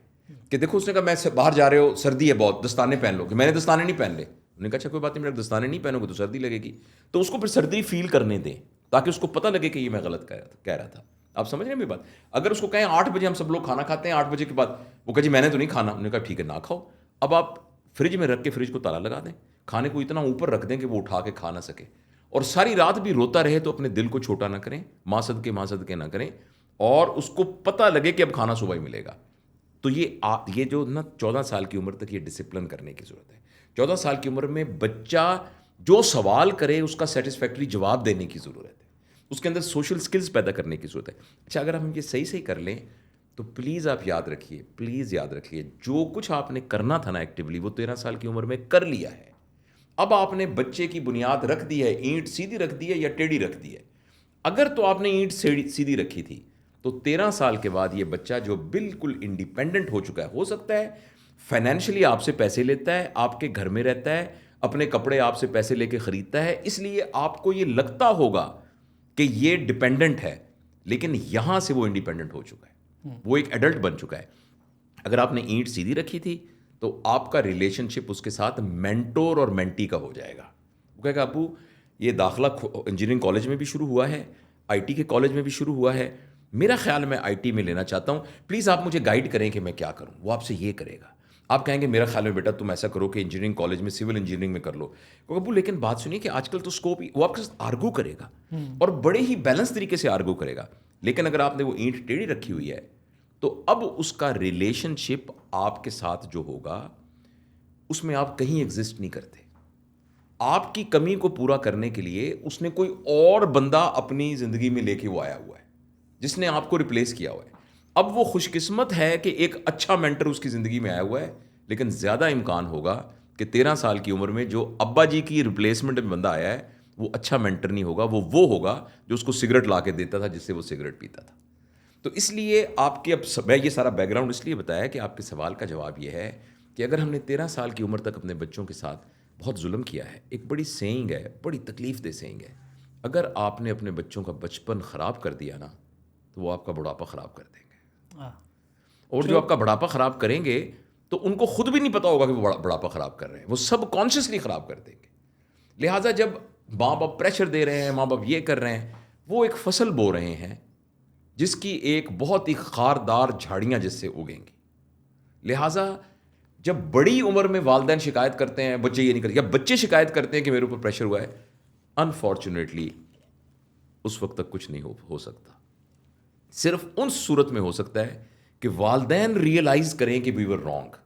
کہ دیکھو اس نے کہا میں باہر جا رہے ہو, سردی ہے بہت, دستانے پہن لو. کہ میں نے دستانے نہیں پہن لے. انہوں نے کہا اچھا کوئی بات نہیں, میرے دستانے نہیں پہنو گے تو سردی لگے گی. تو اس کو پھر سردی فیل کرنے دیں تاکہ اس کو پتہ لگے کہ یہ میں غلط کہہ رہا تھا. آپ سمجھ رہے ہیں میری بات؟ اگر اس کو کہیں 8 بجے ہم سب لوگ کھانا کھاتے ہیں, 8 بجے کے بعد وہ کہا جی میں نے تو نہیں کھانا. انہوں نے کہا ٹھیک ہے نہ کھاؤ. اب آپ فریج میں رکھ کے فریج کو تالا لگا دیں, کھانے کو اتنا اوپر رکھ دیں کہ وہ اٹھا کے کھا نہ سکے, اور ساری رات بھی روتا رہے تو اپنے دل کو چھوٹا نہ کریں, ماں صدقے نہ کریں, اور اس کو پتہ لگے کہ اب کھانا صبح ہی ملے گا. تو یہ جو نا 14 سال کی عمر تک یہ ڈسپلن کرنے کی ضرورت ہے. 14 سال کی عمر میں بچہ جو سوال کرے اس کا سیٹسفیکٹری جواب دینے کی ضرورت ہے, اس کے اندر سوشل سکلز پیدا کرنے کی ضرورت ہے. اچھا اگر ہم یہ صحیح کر لیں تو پلیز آپ یاد رکھیے جو کچھ آپ نے کرنا تھا نا ایکٹیولی وہ 13 سال کی عمر میں کر لیا ہے. اب آپ نے بچے کی بنیاد رکھ دی ہے, اینٹ سیدھی رکھ دی ہے یا ٹیڑھی رکھ دی ہے. اگر تو آپ نے اینٹ سیدھی رکھی تھی تو 13 سال کے بعد یہ بچہ جو بالکل انڈیپینڈنٹ ہو چکا ہے, ہو سکتا ہے فائنینشلی آپ سے پیسے لیتا ہے, آپ کے گھر میں رہتا ہے, اپنے کپڑے آپ سے پیسے لے کے خریدتا ہے, اس لیے آپ کو یہ لگتا ہوگا کہ یہ ڈیپینڈنٹ ہے, لیکن یہاں سے وہ انڈیپینڈنٹ ہو چکا ہے, وہ ایک ایڈلٹ بن چکا ہے. اگر آپ نے اینٹ سیدھی رکھی تھی تو آپ کا ریلیشن شپ اس کے ساتھ مینٹور اور مینٹی کا ہو جائے گا. وہ کہے گا ابو یہ داخلہ انجینئرنگ کالج میں بھی شروع ہوا ہے, آئی ٹی کے کالج میں بھی شروع ہوا ہے, میرا خیال میں آئی ٹی میں لینا چاہتا ہوں, پلیز آپ مجھے گائیڈ کریں کہ میں کیا کروں. وہ آپ سے یہ کرے گا. آپ کہیں گے میرا خیال میں بیٹا تم ایسا کرو کہ انجینئرنگ کالج میں سول انجینئرنگ میں کر لو. ابو لیکن بات سنیے کہ آج کل تو اسکوپ, وہ آپ کے ساتھ آرگو کرے گا اور بڑے ہی بیلنس طریقے سے آرگو کرے گا. لیکن اگر آپ نے وہ اینٹ ٹیڑھی رکھی ہوئی ہے تو اب اس کا ریلیشن شپ آپ کے ساتھ جو ہوگا اس میں آپ کہیں ایگزسٹ نہیں کرتے. آپ کی کمی کو پورا کرنے کے لیے اس نے کوئی اور بندہ اپنی زندگی میں لے کے وہ آیا ہوا ہے جس نے آپ کو ریپلیس کیا ہوا ہے. اب وہ خوش قسمت ہے کہ ایک اچھا مینٹر اس کی زندگی میں آیا ہوا ہے، لیکن زیادہ امکان ہوگا کہ 13 سال کی عمر میں جو ابا جی کی ریپلیسمنٹ میں بندہ آیا ہے وہ اچھا مینٹر نہیں ہوگا، وہ ہوگا جو اس کو سگریٹ لا کے دیتا تھا جس سے وہ سگریٹ پیتا تھا. تو اس لیے آپ کے میں یہ سارا بیک گراؤنڈ اس لیے بتایا کہ آپ کے سوال کا جواب یہ ہے کہ اگر ہم نے 13 سال کی عمر تک اپنے بچوں کے ساتھ بہت ظلم کیا ہے، ایک بڑی سینگ ہے، بڑی تکلیف دہ سینگ ہے، اگر آپ نے اپنے بچوں کا بچپن خراب کر دیا نا تو وہ آپ کا بڑھاپا خراب کر دیں گے. اور جو آپ کا بڑھاپا خراب کریں گے تو ان کو خود بھی نہیں پتا ہوگا کہ وہ بڑھاپا خراب کر رہے ہیں، وہ سب کانشیسلی خراب کر دیں گے. لہٰذا جب ماں باپ پریشر دے رہے ہیں، ماں باپ یہ کر رہے ہیں، وہ ایک فصل بو رہے ہیں جس کی ایک بہت ہی خاردار جھاڑیاں جس سے اگیں گی. لہٰذا جب بڑی عمر میں والدین شکایت کرتے ہیں، بچے یہ نہیں کرتے، یا بچے شکایت کرتے ہیں کہ میرے اوپر پریشر ہوا ہے، انفارچونیٹلی اس وقت تک کچھ نہیں ہو سکتا. صرف ان صورت میں ہو سکتا ہے کہ والدین ریئلائز کریں کہ وی ور رانگ،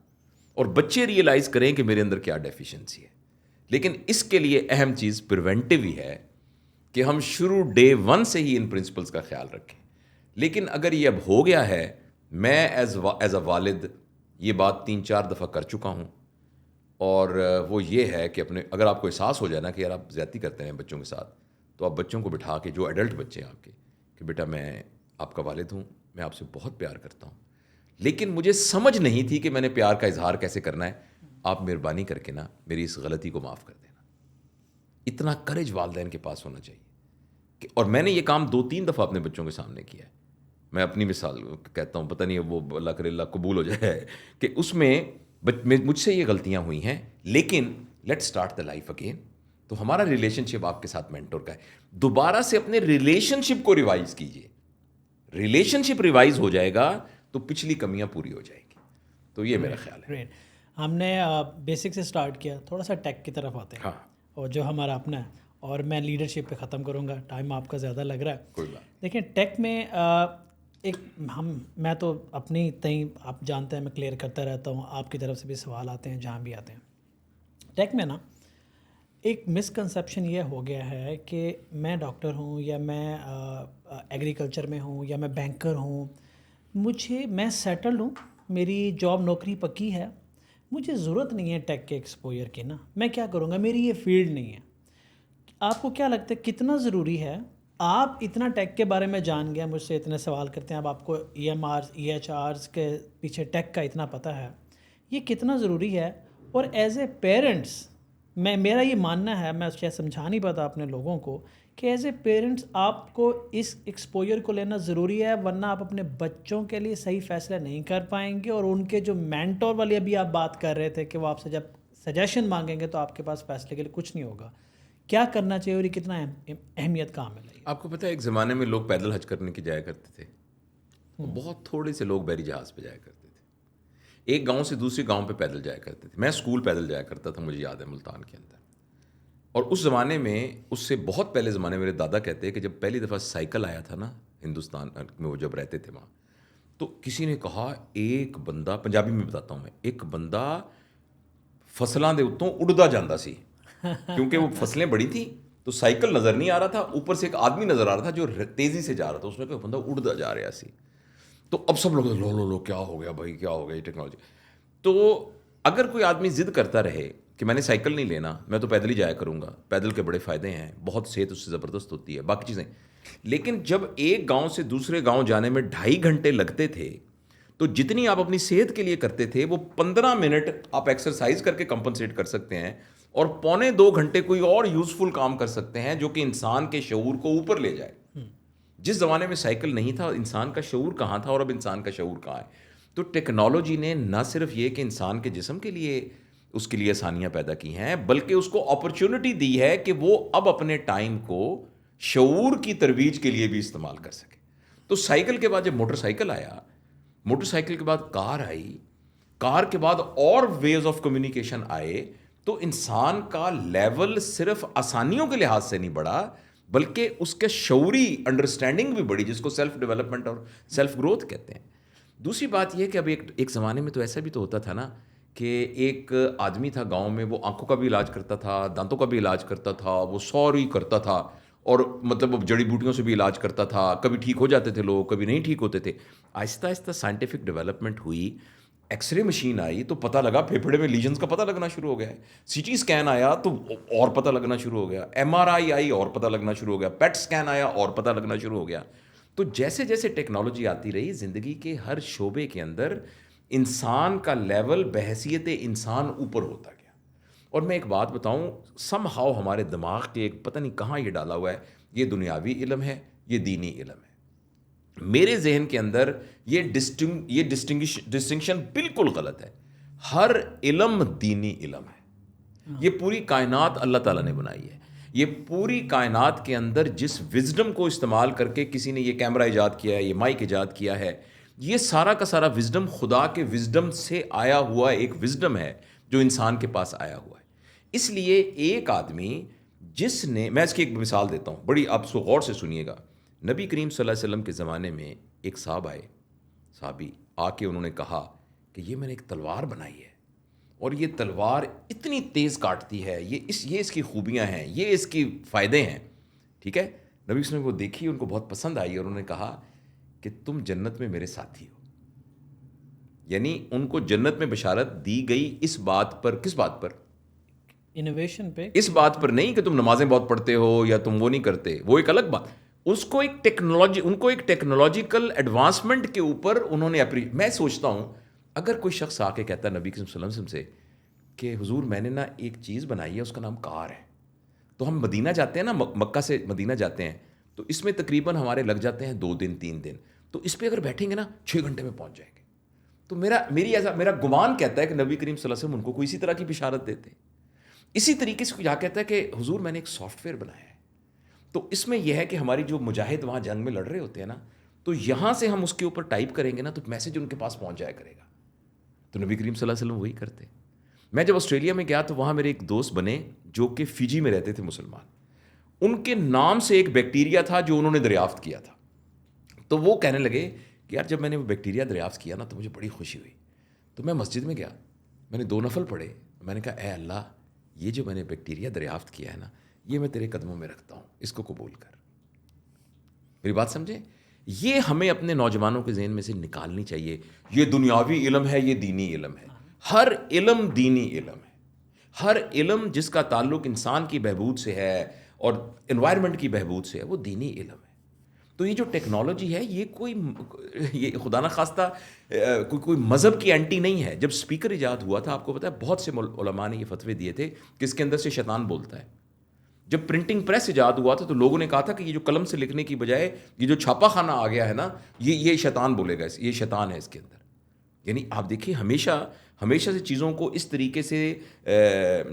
اور بچے ریئلائز کریں کہ میرے اندر کیا ڈیفیشنسی ہے. لیکن اس کے لیے اہم چیز پریونٹیو ہی ہے کہ ہم شروع ڈے 1 سے ہی ان پرنسپلس کا خیال رکھیں. لیکن اگر یہ اب ہو گیا ہے، میں ایز اے والد یہ بات 3-4 دفعہ کر چکا ہوں، اور وہ یہ ہے کہ اگر آپ کو احساس ہو جائے نا کہ یار آپ زیادتی کرتے ہیں بچوں کے ساتھ، تو آپ بچوں کو بٹھا کے، جو ایڈلٹ بچے ہیں آپ کے، کہ بیٹا میں آپ کا والد ہوں، میں آپ سے بہت پیار کرتا ہوں، لیکن مجھے سمجھ نہیں تھی کہ میں نے پیار کا اظہار کیسے کرنا ہے، آپ مہربانی کر کے نا میری اس غلطی کو معاف کر دینا. اتنا کریج والدین کے پاس ہونا چاہیے. اور میں نے یہ کام 2-3 دفعہ اپنے بچوں کے سامنے کیا ہے. میں اپنی مثال کہتا ہوں، پتہ نہیں وہ اللہ کرے اللہ قبول ہو جائے، کہ اس میں مجھ سے یہ غلطیاں ہوئی ہیں، لیکن let start the life again. تو ہمارا ریلیشن شپ آپ کے ساتھ مینٹور کا ہے. دوبارہ سے اپنے ریلیشن شپ کو ریوائز کیجیے. ریلیشن شپ ریوائز ہو جائے گا تو پچھلی کمیاں پوری ہو جائیں گی. تو یہ میرا خیال ہے. گریٹ. ہم نے بیسک سے اسٹارٹ کیا، تھوڑا سا ٹیک کی طرف آتے ہیں، اور جو ہمارا اپنا ہے، اور میں لیڈرشپ پہ ختم کروں گا، ٹائم آپ کا زیادہ لگ رہا ہے. کوئی بات. دیکھیں ٹیک میں میں تو اپنی آپ جانتے ہیں میں کلیئر کرتا رہتا ہوں، آپ کی طرف سے بھی سوال آتے ہیں جہاں بھی آتے ہیں. ٹیک میں نا ایک مسکنسیپشن یہ ہو گیا ہے کہ میں ڈاکٹر ہوں، یا میں ایگریکلچر میں ہوں، یا میں بینکر ہوں، میں سیٹلڈ ہوں، میری جاب نوکری پکی ہے، مجھے ضرورت نہیں ہے ٹیک کے ایکسپوجر کی. نا میں کیا کروں گا، میری یہ فیلڈ نہیں ہے. آپ کو کیا لگتا ہے کتنا ضروری ہے؟ آپ اتنا ٹیک کے بارے میں جان گیا، مجھ سے اتنے سوال کرتے ہیں، اب آپ کو EMRs EHRs کے پیچھے ٹیک کا اتنا پتہ ہے، یہ کتنا ضروری ہے؟ اور ایز اے پیرنٹس میرا یہ ماننا ہے، میں شاید سمجھا نہیں پاتا اپنے لوگوں کو، کہ ایز اے پیرنٹس آپ کو اس ایکسپوجر کو لینا ضروری ہے، ورنہ آپ اپنے بچوں کے لیے صحیح فیصلہ نہیں کر پائیں گے. اور ان کے جو مینٹور والی ابھی آپ بات کر رہے تھے کہ وہ آپ سے جب سجیشن مانگیں گے تو آپ کے پاس فیصلے کے لیے کچھ نہیں ہوگا. کیا کرنا چاہیے اور یہ کتنا اہمیت کا عامل ہے؟ آپ کو پتہ ہے ایک زمانے میں لوگ پیدل حج کرنے کی جایا کرتے تھے، بہت تھوڑے سے لوگ بحری جہاز پہ جایا کرتے تھے. ایک گاؤں سے دوسرے گاؤں پہ پیدل جایا کرتے تھے. میں اسکول پیدل جایا کرتا تھا، مجھے یاد ہے ملتان کے اندر. اور اس زمانے میں، اس سے بہت پہلے زمانے میں، میرے دادا کہتے ہیں کہ جب پہلی دفعہ سائیکل آیا تھا نا ہندوستان میں، وہ جب رہتے تھے وہاں، تو کسی نے کہا ایک بندہ، پنجابی میں بتاتا ہوں میں، ایک بندہ فصلاں دے اتوں اڑدا جاندہ سی، کیونکہ وہ فصلیں بڑی تھیں تو سائیکل نظر نہیں آ رہا تھا، اوپر سے ایک آدمی نظر آ رہا تھا جو تیزی سے جا رہا تھا. اس نے کہا بندہ اڑدا جا رہا سی. تو اب سب لوگ لو کیا ہو گیا بھائی، کیا ہو گیا یہ ٹیکنالوجی. تو اگر کوئی آدمی ضد کرتا رہے کہ میں نے سائیکل نہیں لینا، میں تو پیدل ہی جایا کروں گا، پیدل کے بڑے فائدے ہیں، بہت صحت اس سے زبردست ہوتی ہے، باقی چیزیں. لیکن جب ایک گاؤں سے دوسرے گاؤں جانے میں 2.5 گھنٹے لگتے تھے، تو جتنی آپ اپنی صحت کے لیے کرتے تھے وہ 15 منٹ آپ ایکسرسائز کر کے کمپنسیٹ کر سکتے ہیں، اور 1.25 گھنٹے کوئی اور یوزفل کام کر سکتے ہیں جو کہ انسان کے شعور کو اوپر لے جائے. جس زمانے میں سائیکل نہیں تھا، انسان کا شعور کہاں تھا، اور اب انسان کا شعور کہاں ہے. تو ٹیکنالوجی نے نہ صرف یہ کہ انسان کے جسم کے لیے اس کے لیے آسانیاں پیدا کی ہیں، بلکہ اس کو اپرچونٹی دی ہے کہ وہ اب اپنے ٹائم کو شعور کی ترویج کے لیے بھی استعمال کر سکے. تو سائیکل کے بعد جب موٹر سائیکل آیا، موٹر سائیکل کے بعد کار آئی، کار کے بعد اور ویز آف کمیونیکیشن آئے، تو انسان کا لیول صرف آسانیوں کے لحاظ سے نہیں بڑھا، بلکہ اس کے شعوری انڈرسٹینڈنگ بھی بڑھی، جس کو سیلف ڈیولپمنٹ اور سیلف گروتھ کہتے ہیں. دوسری بات یہ کہ اب ایک زمانے میں تو ایسا بھی تو ہوتا تھا نا کہ ایک آدمی تھا گاؤں میں، وہ آنکھوں کا بھی علاج کرتا تھا، دانتوں کا بھی علاج کرتا تھا، وہ سوری کرتا تھا، اور مطلب اب جڑی بوٹیوں سے بھی علاج کرتا تھا, کبھی ٹھیک ہو جاتے تھے لوگ, کبھی نہیں ٹھیک ہوتے تھے. آہستہ آہستہ سائنٹیفک ڈیولپمنٹ ہوئی, ایکس رے مشین آئی تو پتہ لگا پھیپھڑے میں لیجنز کا پتہ لگنا شروع ہو گیا ہے, سی ٹی اسکین آیا تو اور پتہ لگنا شروع ہو گیا, ایم آر آئی آئی اور پتہ لگنا شروع ہو گیا, پیٹ اسکین آیا اور پتہ لگنا شروع ہو گیا. تو جیسے جیسے ٹیکنالوجی آتی رہی, زندگی کے ہر شعبے کے اندر انسان کا لیول بحیثیت انسان اوپر ہوتا گیا. اور میں ایک بات بتاؤں, سم ہاؤ ہمارے دماغ کے ایک پتہ نہیں کہاں یہ ڈالا ہوا ہے, یہ دنیاوی علم ہے, یہ دینی علم ہے. میرے ذہن کے اندر یہ ڈسٹنکشن بالکل غلط ہے. ہر علم دینی علم ہے. یہ پوری کائنات اللہ تعالیٰ نے بنائی ہے. یہ پوری کائنات کے اندر جس وزڈم کو استعمال کر کے کسی نے یہ کیمرہ ایجاد کیا ہے, یہ مائک ایجاد کیا ہے, یہ سارا کا سارا وزڈم خدا کے وزڈم سے آیا ہوا ایک وزڈم ہے جو انسان کے پاس آیا ہوا ہے. اس لیے ایک آدمی جس نے, میں اس کی ایک مثال دیتا ہوں بڑی, آپ سو غور سے سنیے گا. نبی کریم صلی اللہ علیہ وسلم کے زمانے میں ایک صحابی آ کے انہوں نے کہا کہ یہ میں نے ایک تلوار بنائی ہے اور یہ تلوار اتنی تیز کاٹتی ہے, یہ اس کی خوبیاں ہیں, یہ اس کی فائدے ہیں. ٹھیک ہے, نبی صلی اللہ علیہ وسلم کو دیکھی, ان کو بہت پسند آئی اور انہوں نے کہا کہ تم جنت میں میرے ساتھی ہو. یعنی ان کو جنت میں بشارت دی گئی اس بات پر. کس بات پر؟ انوویشن پہ. اس بات پر نہیں کہ تم نمازیں بہت پڑھتے ہو یا تم وہ نہیں کرتے, وہ ایک الگ بات. اس کو ایک ٹیکنالوجیکل ایڈوانسمنٹ کے اوپر انہوں نے میں سوچتا ہوں اگر کوئی شخص آ کے کہتا ہے نبی صلی اللہ علیہ وسلم سے کہ حضور میں نے نا ایک چیز بنائی ہے, اس کا نام کار ہے, تو ہم مدینہ جاتے ہیں نا, مکہ سے مدینہ جاتے ہیں, تو اس میں تقریباً ہمارے لگ جاتے ہیں 2 دن 3 دن, تو اس پہ اگر بیٹھیں گے نا 6 گھنٹے میں پہنچ جائیں گے. تو میرا گمان کہتا ہے کہ نبی کریم صلی اللہ علیہ وسلم ان کو کوئی اسی طرح کی بشارت دیتے ہیں. اسی طریقے سے کیا کہتا ہے کہ حضور میں نے ایک سافٹ ویئر بنایا ہے, تو اس میں یہ ہے کہ ہماری جو مجاہد وہاں جنگ میں لڑ رہے ہوتے ہیں نا, تو یہاں سے ہم اس کے اوپر ٹائپ کریں گے نا تو میسج ان کے پاس پہنچ جایا کرے گا. تو نبی کریم صلی اللہ علیہ وسلم وہی کرتے. میں جب آسٹریلیا میں گیا تو وہاں میرے ایک دوست بنے جو کہ فیجی میں رہتے تھے مسلمان. ان کے نام سے ایک بیکٹیریا تھا جو انہوں نے دریافت کیا تھا. تو وہ کہنے لگے کہ یار جب میں نے وہ بیکٹیریا دریافت کیا نا تو مجھے بڑی خوشی ہوئی. تو میں مسجد میں گیا, میں نے 2 نفل پڑھے, میں نے کہا اے اللہ, یہ جو میں نے بیکٹیریا دریافت کیا ہے نا, یہ میں تیرے قدموں میں رکھتا ہوں, اس کو قبول کر. میری بات سمجھیں, یہ ہمیں اپنے نوجوانوں کے ذہن میں سے نکالنی چاہیے. یہ دنیاوی علم ہے, یہ دینی علم ہے. ہر علم دینی علم ہے. ہر علم جس کا تعلق انسان کی بہبود سے ہے اور انوائرمنٹ کی بہبود سے ہے, وہ دینی علم ہے. تو یہ جو ٹیکنالوجی ہے یہ خدا نخواستہ کوئی مذہب کی اینٹی نہیں ہے. جب اسپیکر ایجاد ہوا تھا, آپ کو پتہ ہے بہت سے علماء نے یہ فتوے دیے تھے کہ اس کے اندر سے شیطان بولتا ہے. جب پرنٹنگ پریس ایجاد ہوا تھا تو لوگوں نے کہا تھا کہ یہ جو قلم سے لکھنے کی بجائے یہ جو چھاپا خانہ آ گیا ہے نا, یہ شیطان بولے گا, یہ شیطان ہے اس کے اندر. یعنی آپ دیکھیے ہمیشہ سے چیزوں کو اس طریقے سے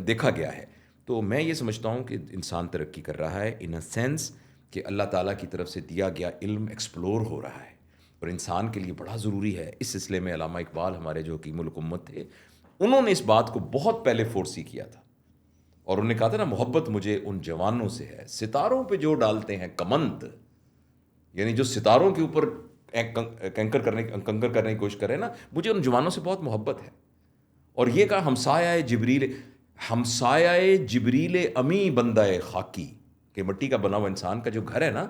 دیکھا گیا ہے. تو میں یہ سمجھتا ہوں کہ انسان ترقی کر رہا ہے ان اے سینس کہ اللہ تعالیٰ کی طرف سے دیا گیا علم ایکسپلور ہو رہا ہے, اور انسان کے لیے بڑا ضروری ہے. اس سلسلے میں علامہ اقبال ہمارے جو حکیم الامت تھے, انہوں نے اس بات کو بہت پہلے فورسی کیا تھا, اور انہوں نے کہا تھا نا, محبت مجھے ان جوانوں سے ہے ستاروں پہ جو ڈالتے ہیں کمند. یعنی جو ستاروں کے اوپر کنکر کرنے کی کوشش کر رہے ہیں نا, مجھے ان جوانوں سے بہت محبت ہے. اور یہ کہا ہمسایہ جبریل امی بندہ خاکی, کہ مٹی کا بنا ہوا انسان کا جو گھر ہے نا,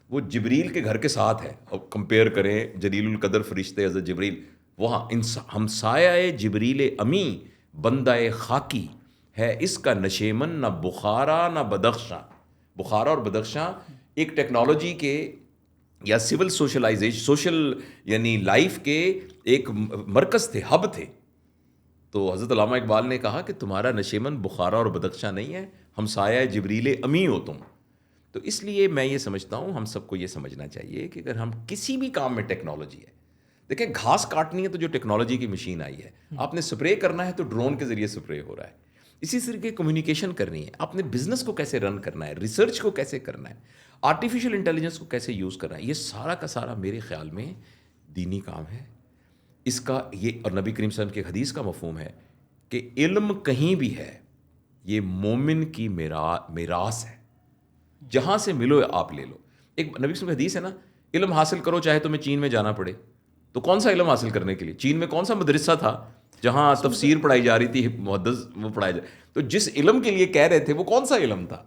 وہ جبریل کے گھر کے ساتھ ہے. اور کمپیئر کریں جلیل القدر فرشتے حضرت جبریل, وہاں ہمسایہ جبریل امی بندہ خاکی ہے, اس کا نشیمن نہ بخارا نہ بدخشاں. بخارا اور بدخشاں ایک ٹیکنالوجی کے یا سول سوشل یعنی لائف کے ایک مرکز تھے, ہب تھے. تو حضرت علامہ اقبال نے کہا کہ تمہارا نشیمن بخارا اور بدخشاں نہیں ہے, ہمسایہ جبریل امی ہو تم. تو اس لیے میں یہ سمجھتا ہوں ہم سب کو یہ سمجھنا چاہیے کہ اگر ہم کسی بھی کام میں ٹیکنالوجی ہے, دیکھیں گھاس کاٹنی ہے تو جو ٹیکنالوجی کی مشین آئی ہے, آپ نے سپرے کرنا ہے تو ڈرون کے ذریعے سپرے ہو رہا ہے. اسی طریقے کمیونیکیشن کرنی ہے, آپ نے بزنس کو کیسے رن کرنا ہے, ریسرچ کو کیسے کرنا ہے, آرٹیفیشیل انٹیلیجنس کو کیسے یوز کرنا ہے, یہ سارا کا سارا میرے خیال میں دینی کام ہے. اس کا یہ, اور نبی کریم صلی اللہ علیہ وسلم کی حدیث کا مفہوم ہے کہ علم کہیں بھی ہے, یہ مومن کی میراث ہے, جہاں سے ملو آپ لے لو. ایک نبی صلی اللہ علیہ وسلم کی حدیث ہے نا, علم حاصل کرو چاہے تمہیں چین میں جانا پڑے. تو کون سا علم حاصل کرنے کے لیے چین میں کون سا مدرسہ تھا جہاں تفسیر پڑھائی جا رہی تھی, محدث وہ پڑھایا جا, تو جس علم کے لیے کہہ رہے تھے وہ کون سا علم تھا؟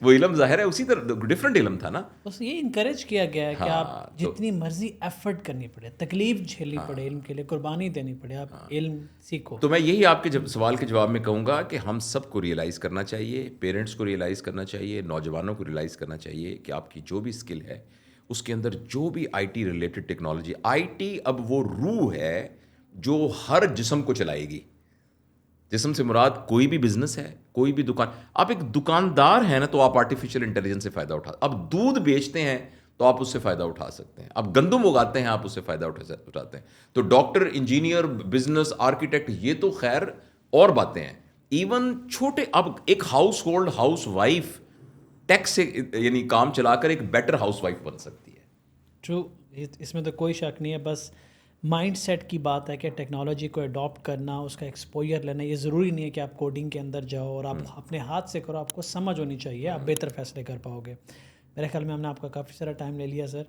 وہ علم ظاہر ہے اسی طرح ڈفرینٹ علم تھا نا. بس یہ انکریج کیا گیا ہے کہ آپ جتنی مرضی ایفرٹ کرنی پڑے, تکلیف جھیلنی پڑے علم کے لیے, قربانی دینی پڑے, آپ علم سیکھو. تو میں یہی آپ کے سوال کے جواب میں کہوں گا کہ ہم سب کو ریئلائز کرنا چاہیے, پیرنٹس کو ریئلائز کرنا چاہیے, نوجوانوں کو ریئلائز کرنا چاہیے کہ آپ کی جو بھی اسکل ہے اس کے اندر جو بھی I T related technology, I T اب وہ روح ہے جو ہر جسم کو چلائے گی. جسم سے مراد کوئی بھی بزنس ہے, کوئی بھی دکان. آپ ایک دکاندار ہیں نا تو آپ آرٹیفیشیل انٹیلیجنس سے فائدہ اٹھا, اب دودھ بیچتے ہیں تو آپ اس سے فائدہ اٹھا سکتے ہیں, اب گندم اگاتے ہیں آپ اس سے فائدہ اٹھاتے ہیں. تو ڈاکٹر, انجینئر, بزنس, آرکیٹیکٹ, یہ تو خیر اور باتیں ہیں. ایون چھوٹے, اب ایک household housewife tasks سے یعنی کام چلا کر ایک بیٹر ہاؤس وائف بن سکتی ہے. ٹرو, اس میں تو کوئی شک نہیں ہے. بس مائنڈ سیٹ کی بات ہے کہ ٹیکنالوجی کو اڈاپٹ کرنا, اس کا ایکسپوئر لینا. یہ ضروری نہیں ہے کہ آپ کوڈنگ کے اندر جاؤ اور آپ اپنے ہاتھ سے کرو, آپ کو سمجھ ہونی چاہیے, آپ بہتر فیصلے کر پاؤ گے. میرے خیال میں ہم نے آپ کا کافی سارا ٹائم لے لیا سر.